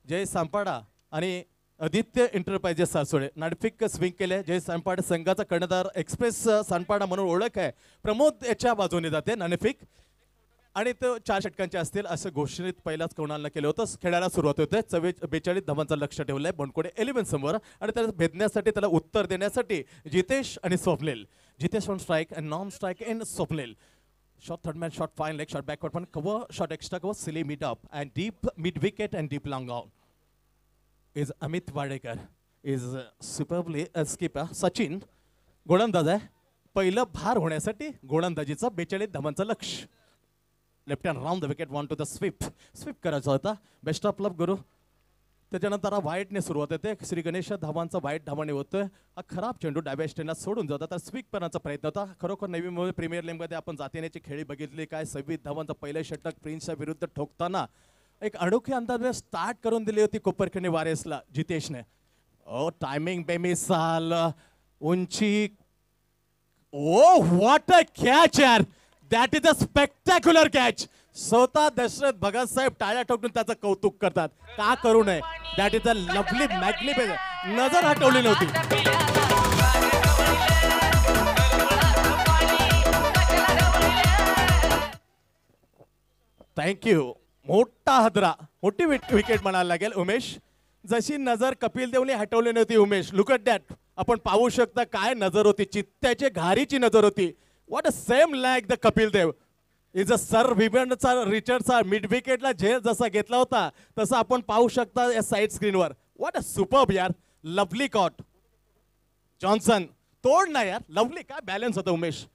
जय सांपाडा आणि आदित्य एंटरप्राइजेस सासोळे नाणेफेक स्विंग केले. जय सांपाडा संघाचा कर्णधार एक्सप्रेस सांपाडा म्हणून ओळख आहे. प्रमोद याच्या बाजूने जाते नाणेफेक आणि तो 4 षटकांचे असतील असं घोषित पहिलाच कोणाला केलं होतं. खेळायला सुरुवात होते. 42 धावांचं लक्ष ठेवलंय बनकोडे 11 समोर आणि त्याला भेदण्यासाठी त्याला उत्तर देण्यासाठी जितेश आणि Swapnil. Jitesh on strike and non strike in Swapnil. Shot third man, shot fine leg, shot backward one, cover, shot extra cover, silly mid up and deep mid wicket and deep long on. Is Amit Wadekar is superbly a skipper. Sachin गोलंदाज आहे. पहिलं भार होण्यासाठी गोलंदाजीचा 42 धावांचं लक्ष. Left hand round the wicket, one to the sweep करायचा होता. बेस्ट ऑफ लक गुरु. त्याच्यानंतर वाईटने सुरुवात होते. श्री गणेश धावांचा वाईट धावाने होतोय. हा खराब चेंडू डाव्या स्टेनला सोडून जातात. तर स्वीप करण्याचा प्रयत्न होता. खरोखर नवी मुंबई प्रीमियर लीगमध्ये आपण जातीनेची खेळी बघितली. काय 26 धावांचा पहिलं षटक प्रिन्सच्या विरुद्ध ठोकताना एक अनोखी अंदाजाने स्टार्ट करून दिली होती कोपरखिंडी वारिसला जितेशने. ओ टायमिंग बेमिसाल, उंची. ओ व्हॉट अ कॅच यार. That is a spectacular catch. स्वतः दशरथ भगत साहेब टाळ्या ठोकून त्याचं कौतुक करतात. का करू नये. That is a lovely magnificent. नजर हटवली नव्हती. थँक्यू. मोठा हादरा, मोठी विकेट म्हणायला लागेल उमेश. जशी नजर कपिल देवने हटवली नव्हती उमेश. Look at that. आपण पाहू शकता काय नजर होती. चित्त्याची घारीची नजर होती. What a same like the Kapil Dev. Is a sir विबनचा रिचर्डचा मिड विकेटला झेल जसा घेतला होता तसं आपण पाहू शकता या साईड स्क्रीनवर. व्हॉट अ सुपर्ब यार. Lovely caught. जॉन्सन तोड ना यार. लवली काय बॅलन्स होता उमेश.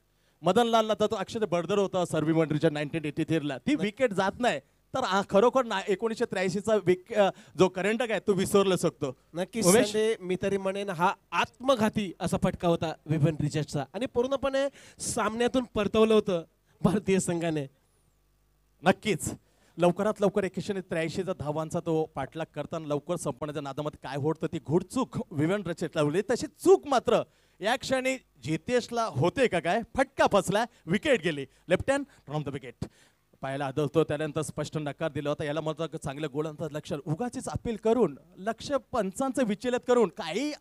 मदनलालला तर तो अक्षर बर्दर होता सर्व्ही मंडळीच्या 1983 ती विकेट जात नाही तर खरोखर 1983चा जो करंट आहे तो विसरलं शकतो. नक्कीच संजय, मी तरी म्हणेन हा आत्मघाती असा फटका होता विवन रिचर्डचा आणि पूर्णपणे सामन्यातून परतवलं होतं भारतीय संघाने. नक्कीच लवकरात लवकर 183 धावांचा तो पाठलाग करताना लवकर संपण्याच्या नादामध्ये काय होतं ती घोडचूक विवन रिचर्डला होती. तशी चूक मात्र या क्षणी जितेशला होते का काय, फटका फसला, विकेट गेली. Left hand from the wicket. पाहायला आदळतो, त्यानंतर स्पष्ट नकार दिला होता. याला म्हणतो चांगलं गोलंदाज लक्ष उगाचीच अपील करून, लक्ष पंचांचं विचलित करून काही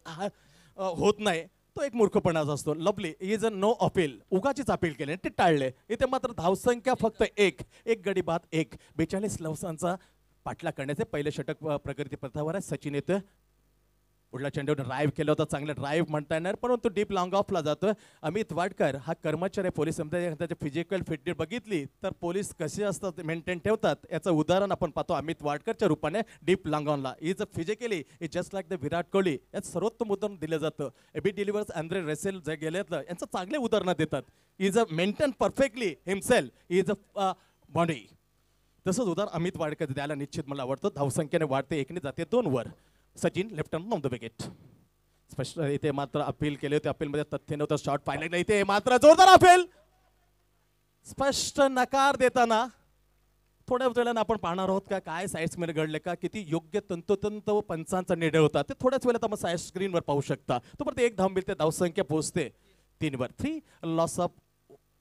होत नाही, तो एक मूर्खपणाच असतो. Lovely is a no appeal, उगाचीच अपील केले, ते टाळले. इथे मात्र धावसंख्या फक्त एक गडी बाद एक. 42 लवसांचा पाठला करण्याचे पहिले षटक प्रगती पथावर आहे. सचिन येतोय, पुढला चेंडू ड्राईव्ह केलं होतं, चांगलं ड्राईव्ह म्हणता येणार, परंतु डीप लॉंग ऑफला जातोय. अमित वाडकर हा कर्मचारी पोलीस त्याची फिजिकल फिटनेस बघितली तर पोलीस कसे असतात मेंटेन ठेवतात याचं उदाहरण आपण पाहतो अमित वाडकरच्या रूपाने डीप लॉंग ऑनला. Is a physically is just like the Virat Kohli, यात सर्वोत्तम उदाहरण दिलं जातं. एबी डिलिव्हर्स अँड्रे रेसेल जे गेलेत यांचं चांगले उदाहरणं देतात. Is a maintain perfectly himself, is a body. तसंच उदाहरण अमित वाडकर द्यायला निश्चित मला आवडतं. धावसंख्येने वाढते, एकने जाते 2 वर. Sachin left hand on the wicket. स्पष्ट इथे मात्र अपील केले होते, अपीलमध्ये तथ्य नव्हतं. शॉट पाहिलं, इथे मात्र जोरदार अपील, स्पष्ट नकार देताना थोड्या वेळानं आपण पाहणार आहोत का काय साईड मध्ये घडले का, किती योग्य तंतोतंत पंचांचा निर्णय होता ते थोड्याच वेळात आपण साईड स्क्रीनवर पाहू शकता. तोपर्यंत एक धाव मिळते, धावसंख्या पोहोचते 3 वर. 3 loss of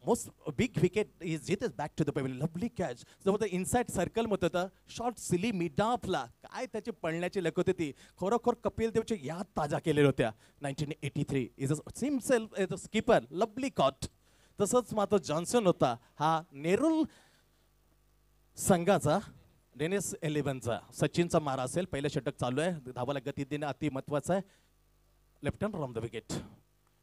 most big wicket is it is back to the pavilion. Lovely catch. जवळ इनसाइड सर्कल मध्ये होता, शॉर्ट सिली मिडाफला, काय त्याची पळण्याची लक होती ती खरोखर कपिल देवची याद ताजा केलेल्या होत्या. 1983 is himself as a skipper, lovely caught. तसंच मात्र जॉन्सन होता हा नेरूल संघाचा डेनिस 11चा. सचिनचा मारा असेल, पहिलं षटक चालू आहे, धावाला गती देणं अति महत्वाचं आहे. Left hand from the wicket.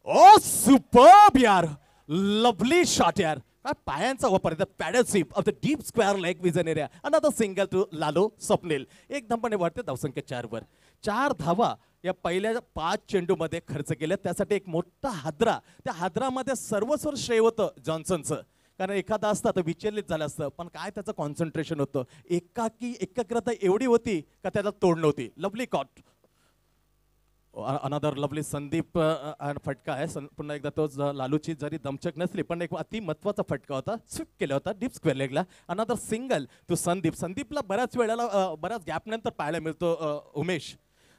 Oh superb यार, लवली शॉट यार, काय पायांचा वापर. Paddle sweep off the deep square leg vision area. Another single to Lalo Swapnil. एक धावाने वाढते, धावसंख्या 4 वर. 4 धावा या पहिल्या 5 चेंडूमध्ये खर्च केल्या. त्यासाठी एक मोठा हादरा, त्या हादरामध्ये सर्वस्व श्रेय होतं जॉन्सनचं, कारण एखादा असता तर विचलित झालं असतं, पण काय त्याचं कॉन्सन्ट्रेशन होतं, एकाग्रता एवढी होती का त्याला तोड नव्हती. Lovely caught. Another lovely Sandeep फटका आहे. पुन्हा एकदा तो लालूची जरी दमचक नसली पण एक अति महत्वाचा फटका होता, स्वीप केला होता डीप स्क्वेअर लेगला. Another single to Sandeep. संदीपला बऱ्याच वेळेला बऱ्याच गॅप नंतर पाहायला मिळतो उमेश.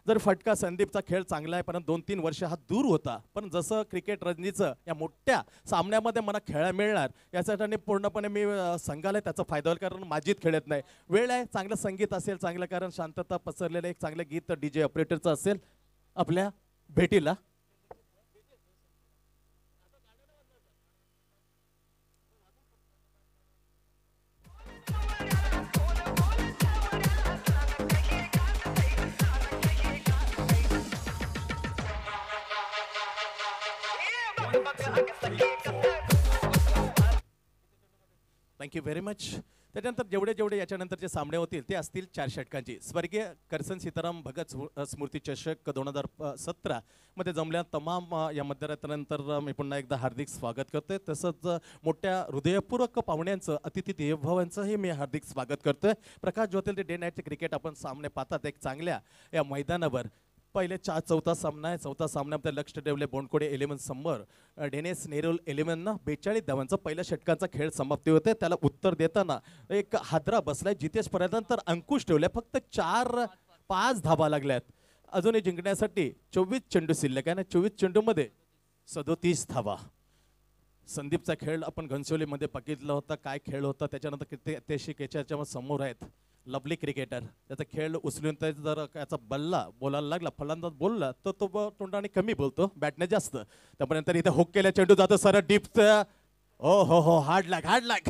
जर फटका संदीपचा खेळ चांगला आहे, परंतु 2-3 वर्ष हा दूर होता, पण जसं क्रिकेट रणनीचं या मोठ्या सामन्यामध्ये मला खेळायला मिळणार यासाठी पूर्णपणे मी संघाला त्याचा फायदा होईल, कारण माजीत खेळत नाही. वेळ आहे, चांगलं संगीत असेल, चांगलं कारण शांतता पसरलेलं एक चांगलं गीत डीजे ऑपरेटरचं असेल आपल्या भेटीला. Thank you very much. त्याच्यानंतर जेवढे याच्यानंतरचे सामने होतील ते असतील 4 षटकांची. स्वर्गीय करसन सीताराम भगत स्मृती चषक 2017 मध्ये जमल्या तमाम या मध्यरात्रीनंतर मी पुन्हा एकदा हार्दिक स्वागत करतोय. तसंच मोठ्या हृदयपूर्वक पाहुण्यांचं, अतिथी देवभावांचंही मी हार्दिक स्वागत करतोय. प्रकाश ज्योतिल ते डे नाईटचे क्रिकेट आपण सामने पाहतात एक चांगल्या या मैदानावर. पहिले 4 सामना आहे. 4था सामन्यामध्ये लक्ष ठेवले बोंडकोडे 11 समोर डेनिस नेरूल 11 42 धावांचा पहिल्या षटकांचा खेळ समाप्ती होते. त्याला उत्तर देताना एक हादरा बसलाय. जितेश पर्यंत अंकुश ठेवले, फक्त 4-5 धावा लागल्यात. अजूनही जिंकण्यासाठी 24 चेंडू शिल्लक आहे ना. 24 चेंडूमध्ये 37 धावा. संदीपचा खेळ आपण घनसोलीमध्ये बघितला होता, काय खेळ होता. त्याच्यानंतर किती ऐतिहासिक याच्या समोर आहेत. लवली क्रिकेटर, त्याचा खेळ उचलून जर त्याचा बल्ला बोलायला लागला, फलंदाज बोलला तर तो तोंडाने कमी बोलतो, बॅटने जास्त. त्यापर्यंत इथे हुक केल्या चेंडू जातो सरळ डीप. ओ हो, hard luck.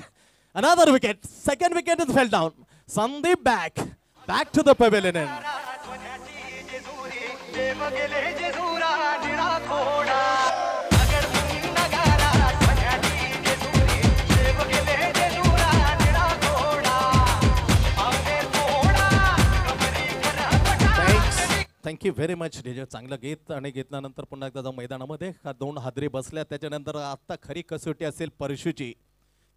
Another wicket, second wicket is fell down. Sandeep back to the pavilion. Thank you very much DJ. चांगलं गीत आणि घेतल्यानंतर पुन्हा एकदा जाऊ मैदानामध्ये. 2 हादरी बसल्या. त्याच्यानंतर आता खरी कसोटी असेल परशुची.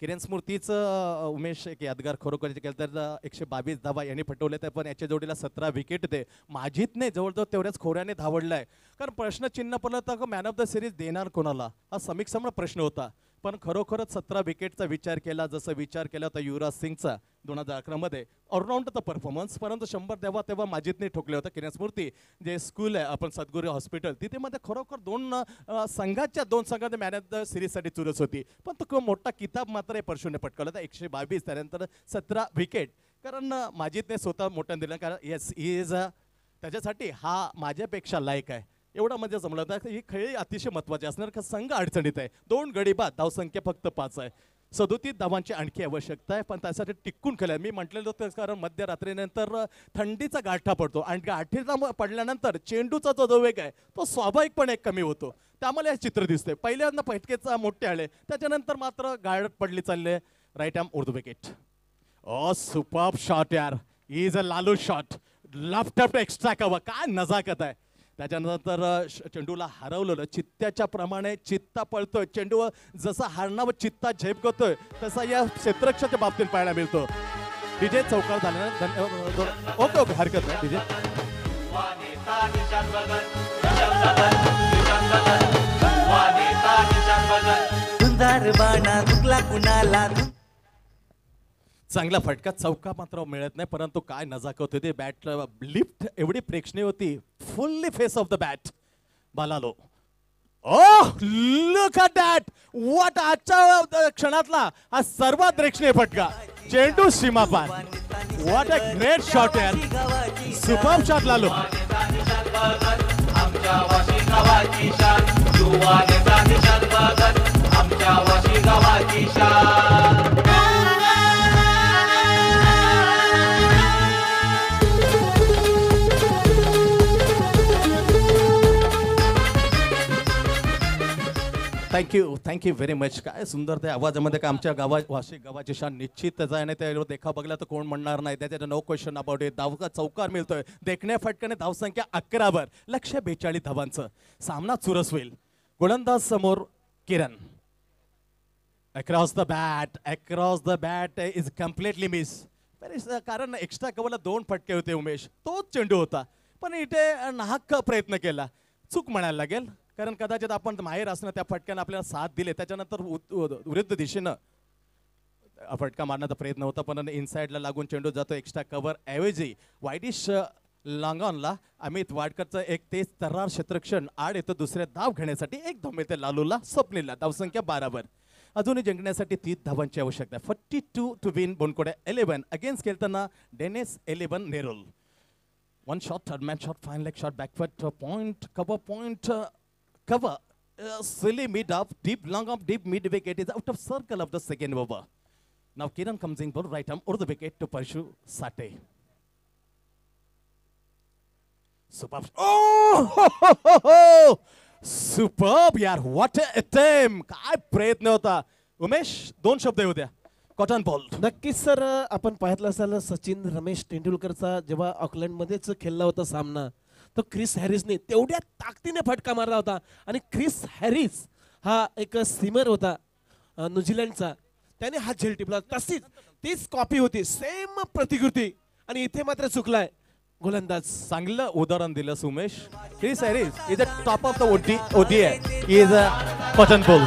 किरण स्मृतीचं उमेश एक यादगार खरोखर केलं तर 122 धावा यांनी फटवले, तर पण याच्या जोडीला 17 विकेट ते माझीतने जवळजवळ तेवढ्याच खोऱ्याने धावडलाय. कारण प्रश्न चिन्ह पडलं तर मॅन ऑफ द सिरीज देणार कोणाला, हा समीक्षामुळे प्रश्न होता. पण खरोखरच 17 विकेटचा विचार केला, जसं विचार केला होता युवराज सिंगचा 2011 मध्ये ऑलराऊंडचा परफॉर्मन्स, परंतु 100 तेव्हा माजिदने ठोकले होते. किरण स्फूर्ती जे स्कूल आहे आपण सद्गुरू हॉस्पिटल तिथे मध्ये खरोखर दोन संघांच्या मॅन ऑफ द सिरीजसाठी चुरस होती, पण तो खूप मोठा किताब मात्र परशूने पटकावला होता. 122 त्यानंतर 17 विकेट, कारण माजिदने स्वतः मोठं दिलं, कारण येस इज त्याच्यासाठी हा माझ्यापेक्षा लायक आहे एवढा म्हणजे जमलं होतं. ही खेळी अतिशय महत्त्वाची असणार, का संघ अडचणीत आहे, 2 गडी बाद, धावसंख्या फक्त 5 आहे, 37 धावांची आणखी आवश्यकता आहे, पण त्यासाठी टिकून खेळाय. मी म्हटलेलं होतं कारण मध्यरात्रीनंतर थंडीचा गाठा पडतो आणि गाठीचा पडल्यानंतर चेंडूचा जो वेग आहे तो स्वाभाविकपणे कमी होतो, त्यामुळे हे चित्र दिसते. पहिल्यांदा फटकेचा मोठे आले, त्याच्यानंतर मात्र गाळत पडली चालले. Right arm over the wicket. Superb shot यार, is a Lalu shot, left extra cover, काय नजाकत आहे. त्याच्यानंतर चेंडूला हरवलेलं चित्त्याच्या प्रमाणे चित्ता पळतोय, चेंडू जसा हरणावर चित्ता झेपगतोय तसा या क्षेत्ररक्षाच्या बाबतीत पाहायला मिळतो. डीजे चौकार झाल्यानंतर ओके ओके हरकत नाही डीजे. चांगला फटका, चौका मात्र मिळत नाही, परंतु काय नजाकत होती. बॅट लिफ्ट एवढी प्रेक्षणीय होती, fully face of the bat बालालो. Oh look at that, what आजच्या क्षणातला हा सर्वात प्रेक्षणीय फटका, चेंडू सीमापार. व्हॉट अ ग्रेट शॉट यार, superb shot Lalo. Thank you very much. काय सुंदर त्या आवाजामध्ये का आमच्या वाशी गावाची शान निश्चितच आहे. ते देखा बघला तर कोण म्हणणार नाही, त्याच्या नो क्वेश्चन अबाउट इट. धावका चौकार मिळतोय, देखण्या फटकाने धावसंख्या 11वर, 142 धावांचं. सामना चुरस होईल. गोलंदाज समोर Kiran. Across the bat is completely miss. कारण एक्स्ट्रा कव्हरला 2 फटके होते उमेश, तोच चेंडू होता, पण इथे नाहक प्रयत्न केला, चूक म्हणायला लागेल. कारण कदाचित आपण माहेर असणं त्या फटक्यानं आपल्याला साथ दिले, त्याच्यानंतर विरुद्ध दिशेनं फटका मारण्याचा प्रयत्न होता, पण इनसाइडला लागून चेंडू जातो एक्स्ट्रा कव्हर ऐवजी वाईडिश लांगॉनला. अमित वाडकरचं एक तेज तर्रार क्षेत्ररक्षण आड येतं दुसऱ्या धाव घेण्यासाठी. 1 धाव मिळते लालूला, स्वप्नीलला. धावसंख्या 12वर. अजूनही जिंकण्यासाठी 30 धावांची आवश्यकता आहे. 42 टू विन. बोनकोडे 11 अगेन्स्ट खेळताना Denis 11 Nerul. 1 shot, third man shot, fine leg shot, backward point, cover, silly mid up, deep long up, deep mid wicket is out of circle of the second over. Now Kiran comes in for right arm over the wicket to pursue Sate. Superb. Oh! Superb यार, what a attempt. काय प्रयत्न होता उमेश, 2 शब्द येऊ द्या. Cotton ball. नक्कीच sir, आपण पाहितलं असाल सचिन रमेश तेंडुलकरचा जेव्हा ऑकलंडमध्येच खेळला होता सामना, तो क्रिस हॅरिसने तेवढ्या ताकदीने फटका मारला होता. आणि क्रिस हॅरिस हा एक सीमर होता न्यूझीलंडचा, त्याने हा झेल टिपला. तशीच तीच कॉपी होती, सेम प्रतिकृती, आणि इथे मात्र चुकलाय गोलंदाज. चांगलं उदाहरण दिलं Sumesh. Chris Harris is a top of the ODI, is a cotton ball.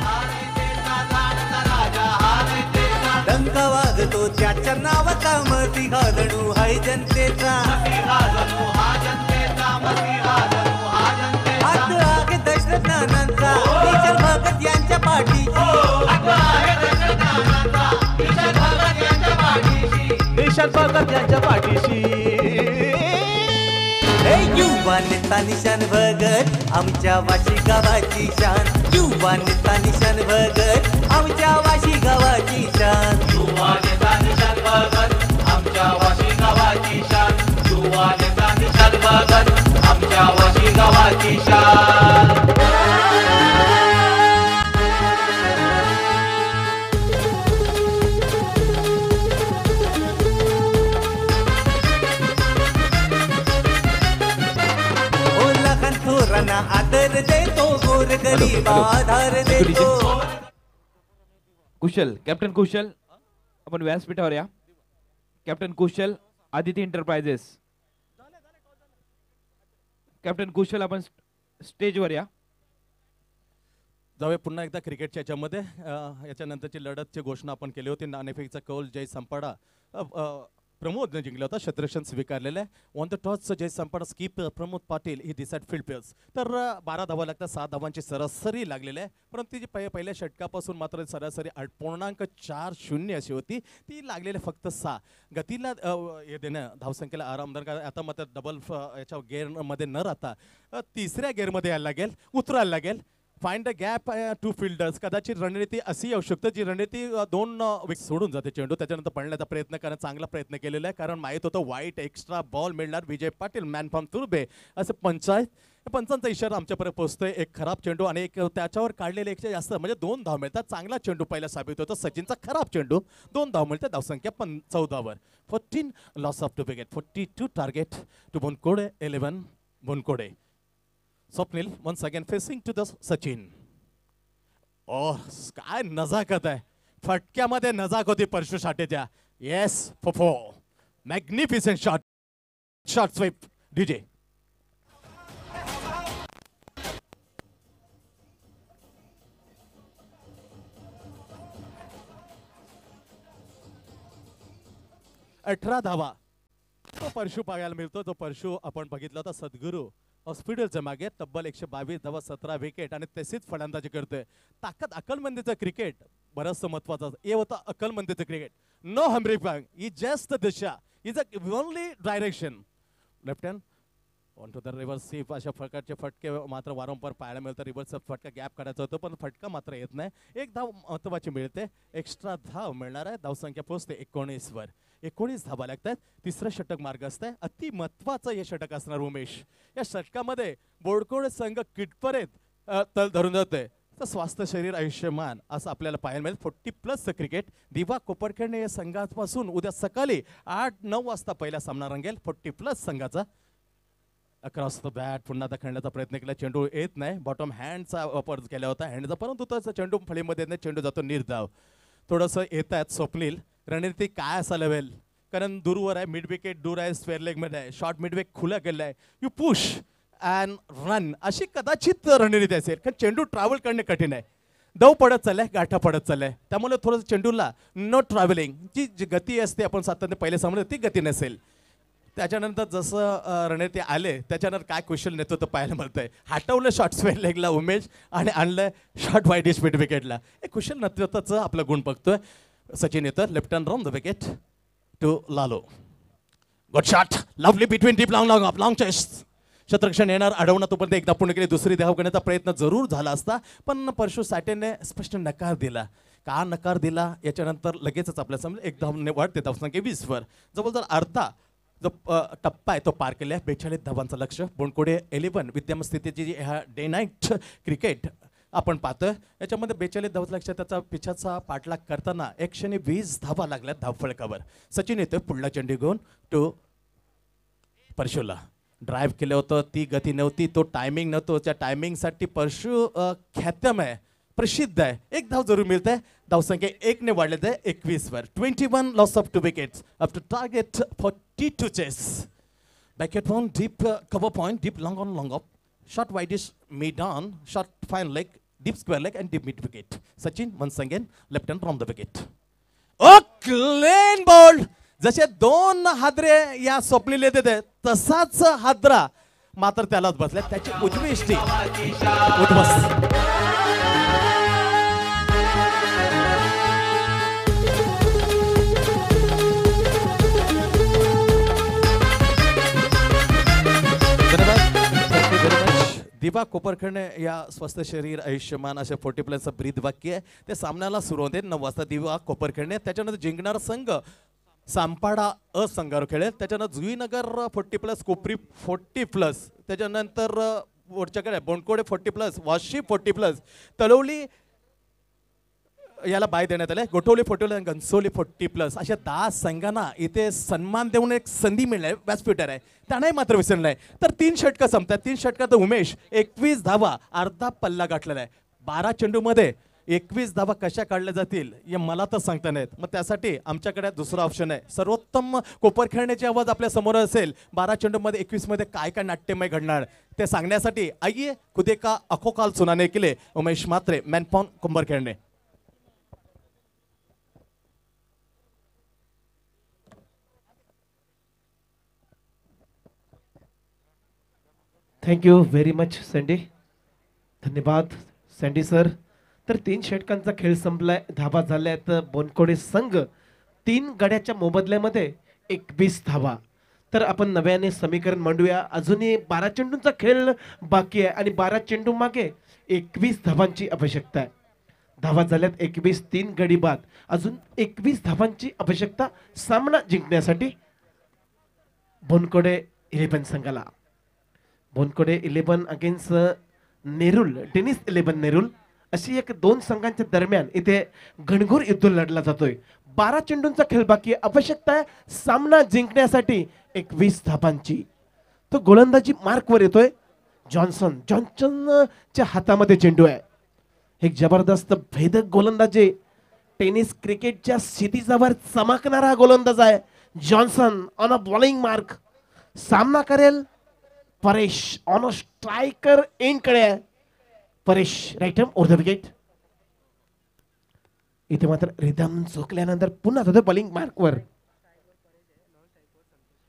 डंका वाजतो त्याच्या नावाचा, मसी घालणू हाय जनतेचा. हात आहे दशरथ नानांचा, विशाल भगत यांच्या पाठीशी. विशाल भगत यांच्या पाठीशी. युवा नेता निशान भगत, आमच्या वाशी गावाची शान. युवा नेता निशान भगत, आमच्या वाशी गावाची शान. युवा नेता निशान भगत, आमच्या वाशी गावाची शान. युवा नेता निशान भगत, आमच्या वाशी गावाची शान. आदर देतो, गोर गरीब आधार देतो. कुशल, कॅप्टन कुशल आपण व्यासपीठावर या. कॅप्टन कुशल, आदिती एंटरप्राइजेस. कॅप्टन कुशल आपण स्टेजवर या. जाऊया पुन्हा एकदा क्रिकेटच्या याच्यामध्ये याच्यानंतरची लढतची घोषणा आपण केली होती. नाणेफेकीचा कौल जय संपाडा प्रमोदने जिंकला होता. क्षेत्ररक्षण स्वीकारलेलं आहे. ऑन द टॉसचं जय संपाडा skipper Pramod Patil he decide field players. तर 12 धावा लागतात, 6 धावांची सरासरी लागलेली आहे. परंतु ती पहिल्या षटकापासून मात्र सरासरी 8.40 अशी होती. ती लागलेली फक्त 6. गतीला हे देणं धावसंख्येला आरामदायक. आता मात्र डबल याच्या गेअरमध्ये न राहता तिसऱ्या गेअरमध्ये यायला लागेल, उतरायला लागेल. Find the gap two fielders. कदाचित रणनीती अशी येऊ शकते जी रणनीती 2 विकेट सोडून जाते चेंडू. त्याच्यानंतर पळण्याचा प्रयत्न करणं चांगला प्रयत्न केलेला आहे. कारण माहीत होतं वाईट एक्स्ट्रा बॉल मिळणार. विजय पाटील मॅन फ्रॉम तुर्बे असं पंचांचा इशारा आमच्यापर्यंत पोहोचतोय. एक खराब चेंडू आणि एक त्याच्यावर काढलेले 100 जास्त म्हणजे 2 धाव मिळतात. चांगला चेंडू पहिला साबित होतो. सचिनचा खराब चेंडू 2 धाव मिळते. धावसंख्या 14 वर. 14 loss of 2 wicket. 42 target to Bonkode 11 Bonkode. Swapnil once again facing to the Sachin. काय नजाकत आहे. फटक्यामध्ये नजाक होती परशु साठेच्या. येस फोफो मॅग्निफिसेंट शॉट स्वीप डीजे. अठरा धावा तो परशु पाहायला मिळतो. तो परशु आपण बघितला होता सद्गुरू हॉस्पिटलच्या मागे. तब्बल 122 धावा, 17 विकेट आणि तशीच फलंदाजी करतोय. ताकद अकलमंदीचं क्रिकेट बरंचसं महत्वाचं. हे होतं अकलमंदीचं क्रिकेट. नो हम्री पंग ही जस्ट दिशा is a only direction. Left hand on to the reverse sweep. अशा प्रकारचे फटके मात्र वारंवार पाहायला मिळतात. रिव्हर्सचा फटका गॅप काढायचा होतो पण फटका मात्र येत नाही. एक धाव महत्वाची मिळते. एक्स्ट्रा धाव मिळणार आहे. धावसंख्या पोहोचते 19 वर. 19 धावा लागतात. तिसरं षटक मार्ग असतंय. अति महत्वाचं हे षटक असणार उमेश. या षटकामध्ये बोडकोड संघ किटपर्यंत तल धरून जातोय. तर स्वास्थ्य शरीर आयुष्यमान असं आपल्याला पाहायला मिळेल. 40+ क्रिकेट. दिवा कोपरखेडणे या संघापासून उद्या सकाळी 8-9 वाजता पहिला सामना रंगेल. 40+ संघाचा. अक्रॉस द बॅट पुन्हा खेळण्याचा प्रयत्न केला. चेंडू येत नाही. बॉटम हँडचा वापर केला होता हँडचा. परंतु त्याचा चेंडू फळीमध्ये येत नाही. चेंडू जातो निर्धाव. थोडंसं येत आहेत स्वप्नील. रणनीती काय असायला हवेल. कारण दूरवर आहे. मिड विकेट दूर आहे. स्क्वेअर लेगमध्ये आहे. शॉर्ट मिड विकेट खुला गेला आहे. यू पुश अँड रन अशी कदाचित रणनीती असेल. कारण चेंडू ट्रॅव्हल करणे कठीण आहे. दव पडत चाललाय, गाठा पडत चाललाय. त्यामुळे थोडंसं चेंडूला नो ट्रॅव्हलिंग जी गती असते आपण सातत्याने पहिले समजलं ती गती नसेल. त्याच्यानंतर जसं रणनीती आले त्याच्यानंतर काय कुशल नेतृत्व पाहायला मिळतंय. हटवलं शॉर्ट स्क्वेअर लेगला उमेश आणि आणलं शॉर्ट वाईड मिड विकेटला. एक कुशल नेतृत्वाचं आपलं गुण बघतोय. सचिन येतं. Left hand round the wicket to Lalo. Good shot. Lovely between deep long चेस्ट. क्षेत्ररक्षण येणार. अडवणं तोपर्यंत एकदा पूर्ण केली. दुसरी धाव करण्याचा प्रयत्न जरूर झाला असता पण परशु साठेने स्पष्ट नकार दिला. का नकार दिला याच्यानंतर लगेचच आपल्या समोर एक धावने वाढते. धावसंख्या 20 वर. जवळजवळ अर्धा जो टप्पा आहे तो पार केला. 42 धावांचं लक्ष. बोनकोडे 11 विद्यमान स्थितीची जी ह्या डे नाईट क्रिकेट आपण पाहतोय याच्यामध्ये 42 धावांचं लक्ष. त्याचा पिछाचा पाठलाग करताना 120 धावा लागल्यात धावफलकावर. सचिन येतोय पुढला चेंडू घेऊन टू परशुला. ड्राईव्ह केलं होतं. ती गती नव्हती. तो टायमिंग नव्हतो. त्या टायमिंगसाठी परशु ख्यातम आहे, प्रसिद्ध आहे. एक धाव जरूर मिळते. धावसंख्या 1 ने वाढलेत आहे 21 वर. 21 loss of 2 wickets up to target 42 chase. Backward on deep cover point. Deep long on long off. Short widish mid on. Short fine leg. Deep square leg and deep mid wicket. Sachin once again left hand from the wicket. Oh clean ball. जसे 2 हादरे या स्वप्नील येते तसाच हादरा मात्र त्यालाच बसल्या. त्याची उजवी इष्टी उठबस. दिवा कोपरखेडणे या स्वस्थ शरीर आयुष्यमान असे 40+ ब्रीद वाक्य आहे. ते सामन्याला सुरू होते 9 वाजता. दिवा कोपरखेडणे. त्याच्यानंतर जिंकणारा संघ सांपाडा संघावर खेळेल. त्याच्यानंतर जुईनगर 40+, कोपरी 40+, त्याच्यानंतर वरच्याकडे बोंडकोडे 40+, वाशी 40+, तलवली याला बाय देण्यात आले. गोठवली 40+, आणि घनसोली 40+. अशा 10 संघांना इथे सन्मान देऊन एक संधी मिळणार. व्यासपीठर आहे त्यांनाही मात्र विसरलं नाही. तर 3 षटकं संपतात. 3 षटकात उमेश 21 धावा अर्धा पल्ला गाठलेला आहे. 12 चेंडूमध्ये 21 धावा कशा काढल्या जातील हे मला तर सांगता नाहीत. मग त्यासाठी आमच्याकडे दुसरा ऑप्शन आहे. सर्वोत्तम कोपर खेळण्याची आवाज आपल्या समोर असेल. 12 चेंडूमध्ये 21 मध्ये काय काय नाट्यमय घडणार ते सांगण्यासाठी आइए खुदे का अखो काल सुनाने के लिए उमेश मात्रे मॅनपॉन कुंभार खेळणे. Thank you very much sandy. धन्यवाद सँडी सर. तर 3 षटकांचा खेळ संपलाय. धावा झाल्यात बोनकोडे संघ 3 गड्याच्या मोबदल्यामध्ये 21 धावा. तर आपण नव्याने समीकरण मांडूया. अजूनही 12 चेंडूंचा खेळ बाकी आहे आणि 12 चेंडू मागे 21 धावांची आवश्यकता आहे. धावा झाल्यात 21, 3 गडी बाद. अजून 21 धावांची आवश्यकता सामना जिंकण्यासाठी बोनकोडे 11 संघाला. बोनकोडे 11 अगेन्स्ट नेरुल, टेनिस 11 नेरुल, अशी एक 2 संघांच्या दरम्यान इथे घणघोर युद्ध लढला जातोय. 12 चेंडूंचा खेळ बाकी आहे. आवश्यकता आहे सामना जिंकण्यासाठी 21 धावांची. तो गोलंदाजी मार्कवर येतोय. जॉन्सनच्या हातामध्ये चेंडू आहे. एक जबरदस्त भेदक गोलंदाजी, टेनिस क्रिकेटच्या क्षितिजावर चमकणारा गोलंदाज आहे Johnson. On a bowling mark सामना करेल Paresh. On a striker end कडे आहे Paresh. Right arm over the wicket. इथे मात्र रिदम चुकल्यानंतर पुन्हा जातोय बॉलिंग मार्कवर.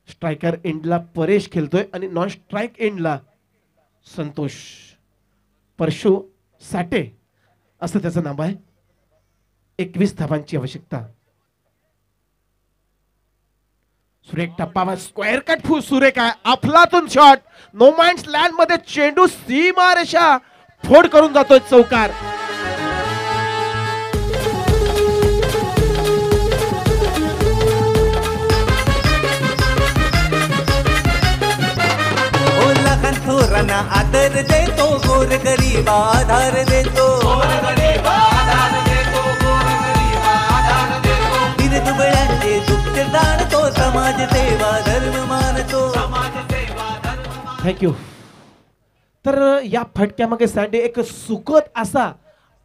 स्ट्रायकर एंडला परेश खेळतोय आणि नॉन स्ट्राईक एंडला संतोष. परशु साठे असं त्याचं नाव आहे. 21 धावांची आवश्यकता. सुरेख टप्पा, स्क्वेअर कट फू सुरेख आहे. अफलातून शॉट. नो माइंड्स लँड मध्ये चेंडू सीमारेषा फोड करून जातोय चौकार. थोरांना आदर देतो, गोर गरीब आधार देतो. दुबळ्यांचे दुःख जाणतो, समाज सेवा धर्म मानतो. थँक्यू. तर या फटक्यामागे सँडी एक सुखद असा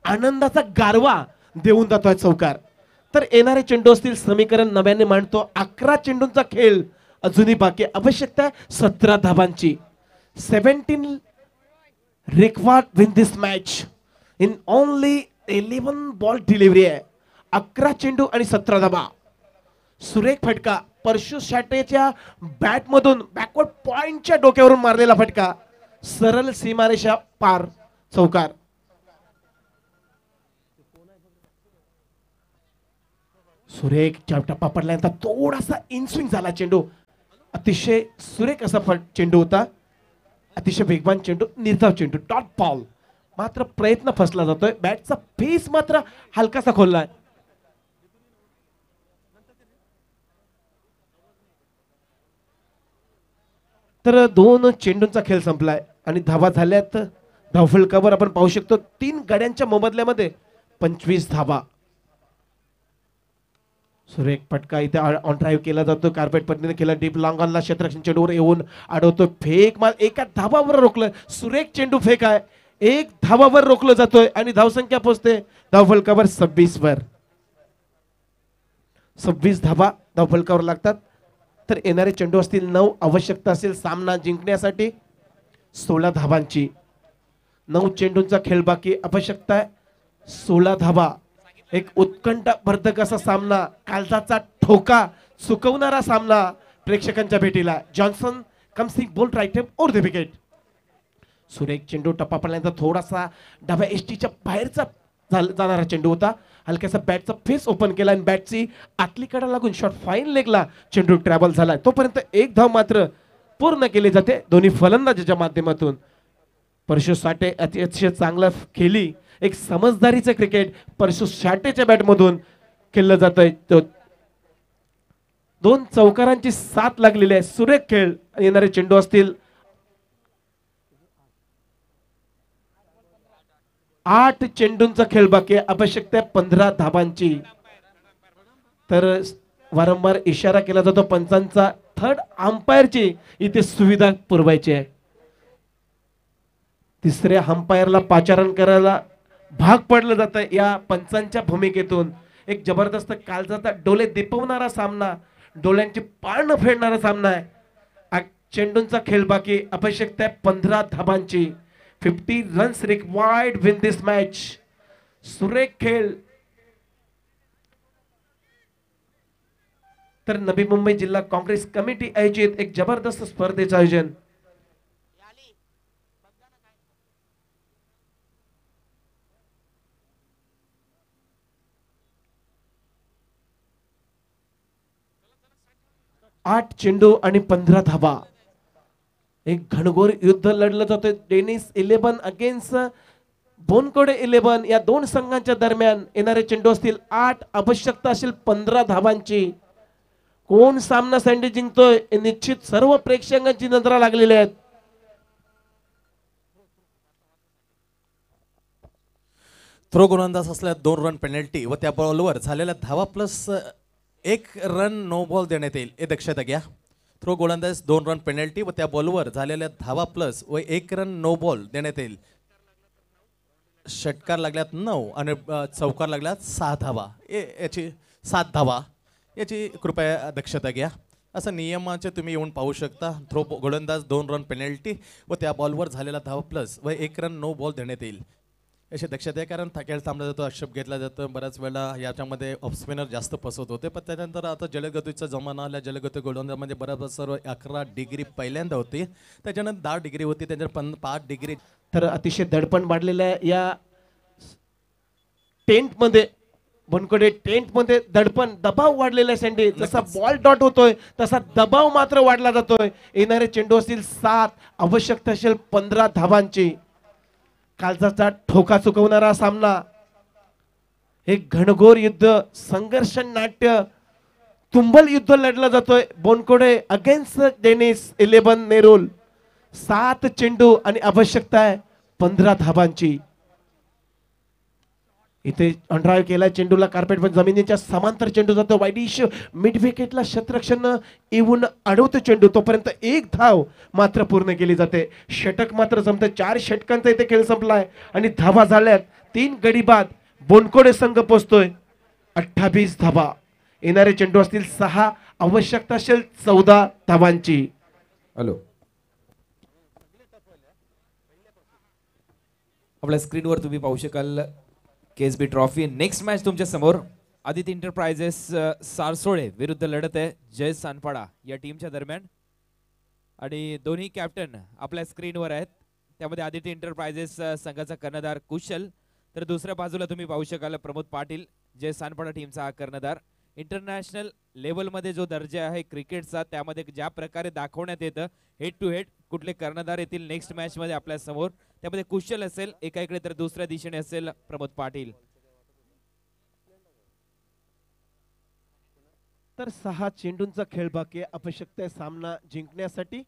आनंदाचा गारवा देऊन जातोय चौकार. तर येणारे चेंडू असतील समीकरण नव्याने मांडतो. 11 चेंडूंचा खेळ अजूनही बाकी. आवश्यकता आहे 17 धावांची. 17 required win this match in only 11 ball delivery आहे. 11 चेंडू आणि 17 धावा. सुरेख फटका परशु शाटेच्या बॅट मधून बॅकवर्ड पॉइंटच्या डोक्यावरून मारलेला फटका. सरळ सीमारेषा पार चौकार. सुरेख टप्पा पडल्यानंतर थोडासा इनस्विंग झाला चेंडू. अतिशय सुरेख असा चेंडू होता. अतिशय वेगवान चेंडू, निर्धाव चेंडू, डॉट बॉल. मात्र प्रयत्न फसला जातोय. बॅटचा फेस मात्र हलकासा खोललाय. तर 2 चेंडूंचा खेळ संपलाय आणि धावा झाल्यात. धावफलकावर आपण पाहू शकतो 3 गड्यांच्या मोबदल्यामध्ये 25 धावा. सुरेख फटका इथे ऑन ड्राईव्ह केला जातो. कार्पेट पद्धतीने केला. डीप लॉंग ऑनला क्षेत्ररक्षण चेंडूवर येऊन अडवतो. फेक माल एका धावावर रोखलं. सुरेख चेंडू फेक आहे. 1 धावावर रोखलं जातोय आणि धावसंख्या पोहोचते धावफलकावर 26 वर. 26 धावा धावफलकावर लागतात. तर येणारे चेंडू असतील 9. आवश्यकता असेल सामना जिंकण्यासाठी 16 धावांची. 9 चेंडूंचा खेळ बाकी. आवश्यकता आहे 16 धावा. एक उत्कंठावर्धक असा सामना, कालचा ठोका चुकवणारा सामना प्रेक्षकांच्या भेटीला. Johnson comes in bowled right arm over the wicket. सुरेख चेंडू टप्पा पडल्यानंतर थोडासा डाव्या एसटीच्या बाहेरचा जाणारा चेंडू होता. हलक्याचा बॅटचा फेस ओपन केला आणि बॅटची आतली कडा लागून शॉट फाईन लेगला चेंडू ट्रॅव्हल झाला. तोपर्यंत 1 धाव मात्र पूर्ण केली जाते दोन्ही फलंदाजाच्या माध्यमातून. परशु साठे अतिशय चांगला खेळली. एक समजदारीचं क्रिकेट परशु साठेच्या बॅट मधून खेळलं जात आहे. 2 चौकारांची साथ लागलेली आहे. सुरेख खेळ. येणारे चेंडू असतील 8 चेंडूंचा खेळ बाकी. आवश्यकता 15 धावांची. तर वारंवार इशारा केला जातो पंचांचा, थर्ड अंपायरची इथे सुविधा पुरवायची आहे. तिसऱ्या अंपायरला पाचारण करायला भाग पडलं जातं या पंचांच्या भूमिकेतून. एक जबरदस्त कालचा डोळे दिपवणारा सामना, डोळ्यांची पाळणं फेडणारा सामना आहे. चेंडूंचा खेळ बाकी, आवश्यकता आहे 15 धाबांची. 50 रन्स रिक्वायर्ड विन दिस मॅच. सुरेख खेळ. तर नवी मुंबई जिल्हा काँग्रेस कमिटी आयोजित एक जबरदस्त स्पर्धेचं आयोजन. आठ चेंडू आणि 15 धाबा. एक घनघोर युद्ध लढलं जातं. डेनिस 11 अगेन्स्ट बोनकोडे 11 या दोन संघांच्या दरम्यान येणारे चेंडू असतील 8. आवश्यकता असेल 15 धाबांची. कोण सामना सँडी जिंकतोय हे निश्चित सर्व प्रेक्षकांची नजरा लागलेली आहेत. थ्रो गोलंदाज असल्या 2 रन पेनल्टी व त्या बॉलवर झालेल्या धावा प्लस 1 रन नो बॉल देण्यात येईल हे दक्षात घ्या. थ्रो गोलंदाज 2 रन पेनल्टी व त्या बॉलवर झालेल्या धावा प्लस व 1 रन नो बॉल देण्यात येईल. षटकार लागल्यात 9 आणि चौकार लागल्यात 6 धावा. याची 7 धावा याची कृपया दक्षता घ्या. असं नियमाचे तुम्ही येऊन पाहू शकता. थ्रो गोलंदाज 2 रन पेनल्टी व त्या बॉलवर झालेला धावा प्लस व 1 रन नो बॉल देण्यात येईल याची दक्षता आहे. कारण खेळ थांबला जातो, आक्षेप घेतला जातो. बऱ्याच वेळा याच्यामध्ये ऑफ स्पिनर जास्त फसवत होते. पण त्यानंतर आता जलगतीचा जमाना आला. जलगती गोलंदाजमध्ये बऱ्याच सर्व 11 डिग्री पहिल्यांदा होती, त्याच्यानंतर 10 डिग्री होती, त्याच्यानंतर 5 डिग्री. तर अतिशय दडपण वाढलेल्या या टेंट मध्ये, बनकडे टेंट मध्ये दडपण दबाव वाढलेला सँडी. जसा बॉल डॉट होतोय तसा दबाव मात्र वाढला जातोय. येणारे चेंडू असतील 7. आवश्यकता असेल 15 धाबांची. कालचा ठोका चुकवणारा सामना. एक घनघोर युद्ध, संघर्ष नाट्य, तुंबल युद्ध लढलं जातोय. बोनकोडे अगेन्स्ट डेनिस 11 नेरुल. 7 चेंडू आणि आवश्यकता आहे 15 धाबांची. इथे अंडराव केला चेंडूला कार्पेट पण जमिनीच्या समांतर चेंडू जातो. वाईडिश मिड विकेटला शतरक्षण येऊन अडवतो चेंडू. तोपर्यंत 1 धाव मात्र पूर्ण केली जाते. षटक मात्र जमतं. 4 षटकांचा इथे खेळ संपलाय आणि धावा झाल्यात 3 गडी बाद. बोनकोडे संघ पोचतोय 28 धावा. येणारे चेंडू असतील 6. आवश्यकता असेल 14 धावांची. हॅलो, आपल्या स्क्रीनवर तुम्ही पाहू शकाल केएसबी ट्रॉफी. नेक्स्ट मॅच तुमच्या समोर आदित्य एंटरप्राइजेस सारसोळे विरुद्ध लढत आहे जय सानपाडा या टीमच्या दरम्यान. आणि दोन्ही कॅप्टन आपल्या स्क्रीनवर आहेत. त्यामध्ये आदित्य एंटरप्राइजेस संघाचा कर्णधार कुशल, तर दुसऱ्या बाजूला तुम्ही पाहू शकाल प्रमोद पाटील, जय सानपाडा टीमचा हा कर्णधार. इंटरनॅशनल लेवलमध्ये जो दर्जा आहे क्रिकेटचा, त्यामध्ये ज्या प्रकारे दाखवण्यात येतं हेड टू हेड कुठले कर्णधार येतील नेक्स्ट मॅच मध्ये आपल्या समोर, त्यामध्ये कुशल असेल एका इकडे तर दुसऱ्या दिशेने असेल प्रमोद पाटील. तर 6 चेंडूंचा खेळ बाकी. आवश्यकता आहे सामना जिंकण्यासाठी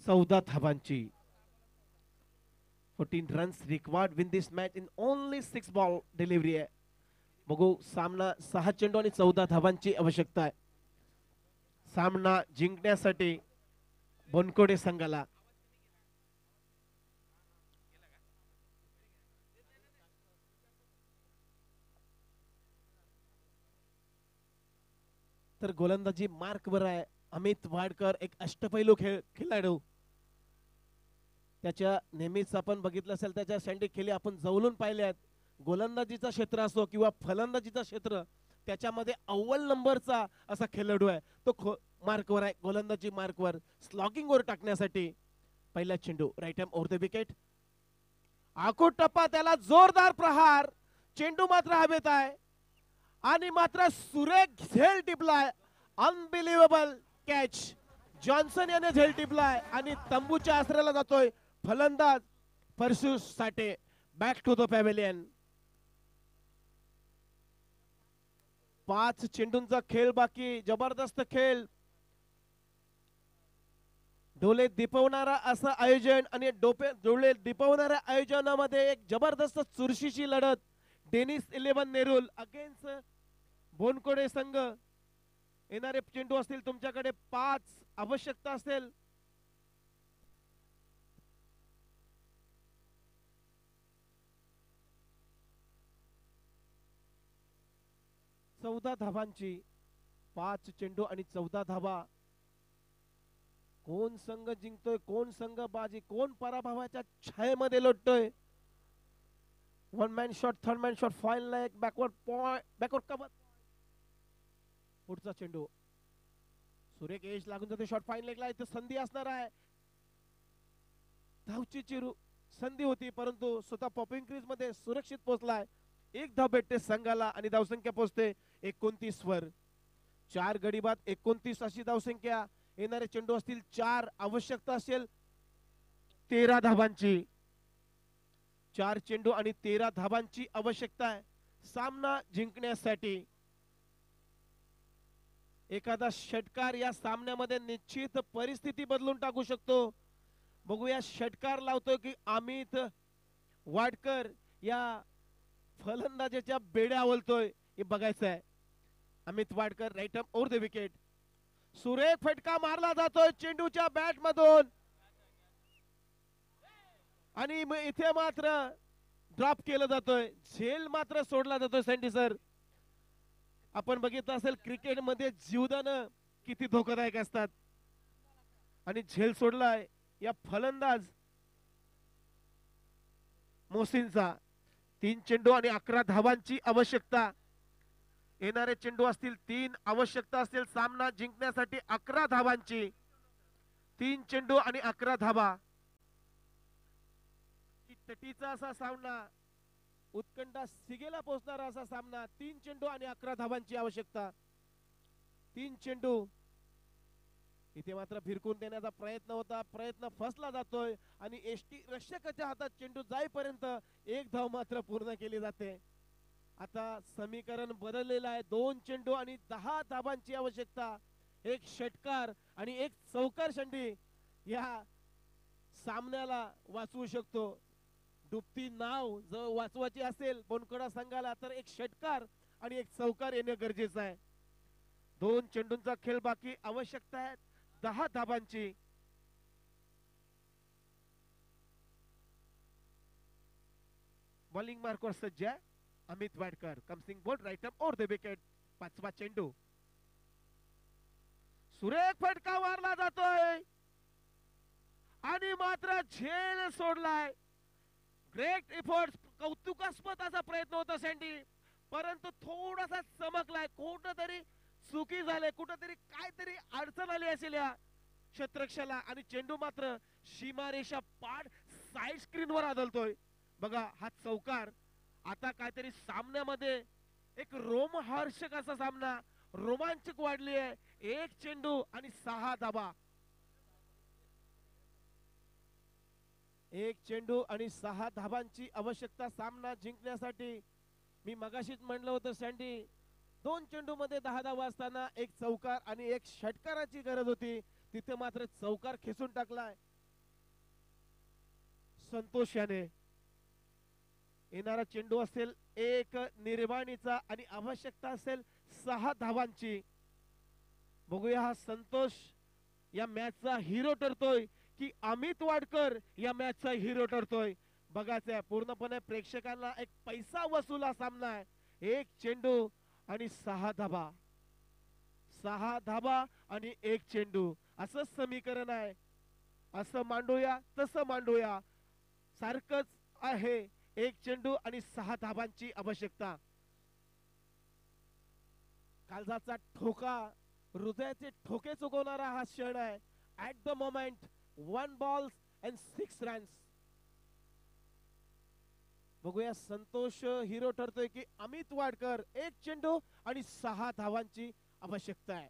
14 धाबांची. 14 runs required win this match in only 6 ball delivery आहे. बघू, सामना 6 चेंडू आणि 14 धाबांची आवश्यकता आहे सामना जिंकण्यासाठी बोनकोडे संघाला. तर गोलंदाजी मार्क वर आहे अमित वाडकर, एक अष्टपैलू खेळाडू. त्याच्या नेहमीच आपण बघितलं असेल त्याच्या सँडी खेळी आपण जवळून पाहिले आहेत. गोलंदाजीचा क्षेत्र असो किंवा फलंदाजीचा क्षेत्र, त्याच्यामध्ये अव्वल नंबरचा असा खेळाडू आहे तो. मार्कवर आहे, गोलंदाजी मार्कवर, स्लॉगिंग वर टाकण्यासाठी. पहिला चेंडू right hand over the wicket. आखूड टप्पा, त्याला जोरदार प्रहार. चेंडू मात्र हवेत आहे आणि मात्र सुरेख झेल टिपलाय. Unbelievable catch. जॉन्सन याने झेल टिपलाय आणि तंबूच्या आसऱ्याला जातोय फलंदाज Parshu Sathe. Back to the pavilion. 5 चेंडूंचा खेळ बाकी. जबरदस्त खेळ, डोळे दिपवणारा असं आयोजन आणि डोळे दिपवणाऱ्या आयोजनामध्ये एक जबरदस्त चुरशीची लढत. डेनिस 11 नेरुल अगेन्स्ट बोनकोडे संघ. येणारे चेंडू असतील तुमच्याकडे 5. आवश्यकता असेल 14 धाबांची 5 चेंडू आणि 14 धाबा. कोण संघ जिंकतोय, कोण संघ बाजी, कोण पराभवाच्या छायेमध्ये लोटतोय. One man shot, third man shot, fine leg, backward point, backward cover. पुढचा चेंडू सुरेख एज लागून जाते. शॉट फाईन लेगला. इथे संधी असणार आहे. धावची चिरू संधी होती, परंतु स्वतः पॉपिंग क्रीज मध्ये सुरक्षित पोहोचलाय. एक धाव भेटते संघाला आणि धावसंख्या पोहोचते 29 वर. 4 गडी बाद 29 अशी धावसंख्या. येणारे चेंडू असतील 4. आवश्यकता असेल 13 धाबांची. 4 चेंडू आणि 13 धाबांची आवश्यकता आहे सामना जिंकण्यासाठी. एखादा षटकार या सामन्यामध्ये निश्चित परिस्थिती बदलून टाकू शकतो. बघूया षटकार लावतोय की अमित वाडकर या फलंदाजाच्या बेड्या आवलतोय हे बघायचं आहे. Amit Wadkar right up over the wicket. सुरेख फटका मारला जातोय चेंडूच्या बॅट मधून आणि इथे मात्र ड्रॉप केलं जातोय. झेल मात्र सोडला जातोय. सँडी सर, आपण बघितलं असेल क्रिकेट मध्ये जीवदान किती धोकादायक असतात आणि झेल सोडलाय या फलंदाज मोहसिनचा. 3 चेंडू आणि 11 धावांची आवश्यकता. येणारे चेंडू असतील 3. आवश्यकता असतील सामना जिंकण्यासाठी 11 धावांची. 3 चेंडू आणि 11 धावा. तटीचा असा सामना, उत्कंठा सिगेला पोहोचणारा असा सामना. 3 चेंडू आणि 11 धावांची आवश्यकता. 3 चेंडू. इथे मात्र भिरकून देण्याचा प्रयत्न होता, प्रयत्न फसला जातोय आणि एसटी रक्षकाच्या हातात चेंडू जाईपर्यंत 1 धाव मात्र पूर्ण केली जाते. आता समीकरण बदललेलं आहे. 2 चेंडू आणि 10 धाबांची आवश्यकता. 1 षटकार आणि 1 चौकार षंडी या सामन्याला वाचवू शकतो. डुबती नाव जर वाचवायची असेल बोनकडा संघाला तर 1 षटकार आणि 1 चौकार येणे गरजेचं आहे. 2 चेंडूंचा खेळ बाकी. आवश्यकता आहे 10 धाबांची. बॉलिंग मार्कवर सज्ज आहे Amit Wadkar. Comes in bowled right up over the wicket. 5वा चेंडू. सुरेख फटका मारला जातोय आणि मात्र झेल सोडलाय. ग्रेट एफर्ट, कौतुकास्पद असा प्रयत्न होता सँडी, परंतु थोडासा चमकलाय. कुठंतरी चुकी झाले, कुठंतरी काहीतरी अडचण आली असेल या क्षेत्ररक्षाला आणि चेंडू मात्र सीमारेषा पार साइड स्क्रीन वर आदळतोय. बघा हा चौकार. आता काहीतरी सामन्यामध्ये एक रोमहर्षक असा सामना, रोमांचक वाढली आहे. 1 चेंडू आणि 6 धाबा. 1 चेंडू आणि 6 धाबांची आवश्यकता सामना जिंकण्यासाठी. मी मगाशीच म्हणलं होतं सँडी, 2 चेंडू मध्ये 10 धावा असताना 1 चौकार आणि 1 षटकाराची गरज होती. तिथे मात्र चौकार खेचून टाकलाय संतोष याने. येणारा चेंडू असेल 1 निर्वाणीचा आणि आवश्यकता असेल 6 धावांची. बघूया हा संतोष या मॅचचा हिरो ठरतोय की अमित वाडकर या मॅचचा हिरो ठरतोय. बघायचं पूर्णपणे प्रेक्षकांना एक पैसा वसुला सामना आहे. 1 चेंडू आणि 6 धाबा. 6 धाबा आणि 1 चेंडू असं समीकरण आहे. असं मांडूया तसं मांडूया, सारखंच आहे. 1 चेंडू आणि 6 धाबांची आवश्यकता. काळजाचा ठोका, हृदयाचे ठोके चुकवणारा हा क्षण आहे. At the moment 1 ball and 6 runs. बघूया संतोष हिरो ठरतोय की अमित वाडकर. 1 चेंडू आणि 6 धावांची आवश्यकता आहे.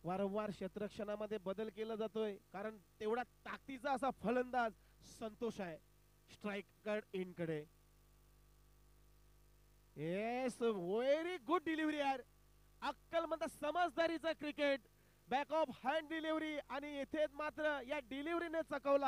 वारंवार क्षेत्ररक्षणामध्ये बदल केला जातोय कारण तेवढा ताकदीचा असा फलंदाज संतोष आहे. स्ट्रायकर इन कडे. येस, व्हेरी गुड डिलिव्हरी यार. अक्कल म्हणता समजदारीचा cricket. Back of hand delivery आणि येथे मात्र या डिलिव्हरीने चकवला.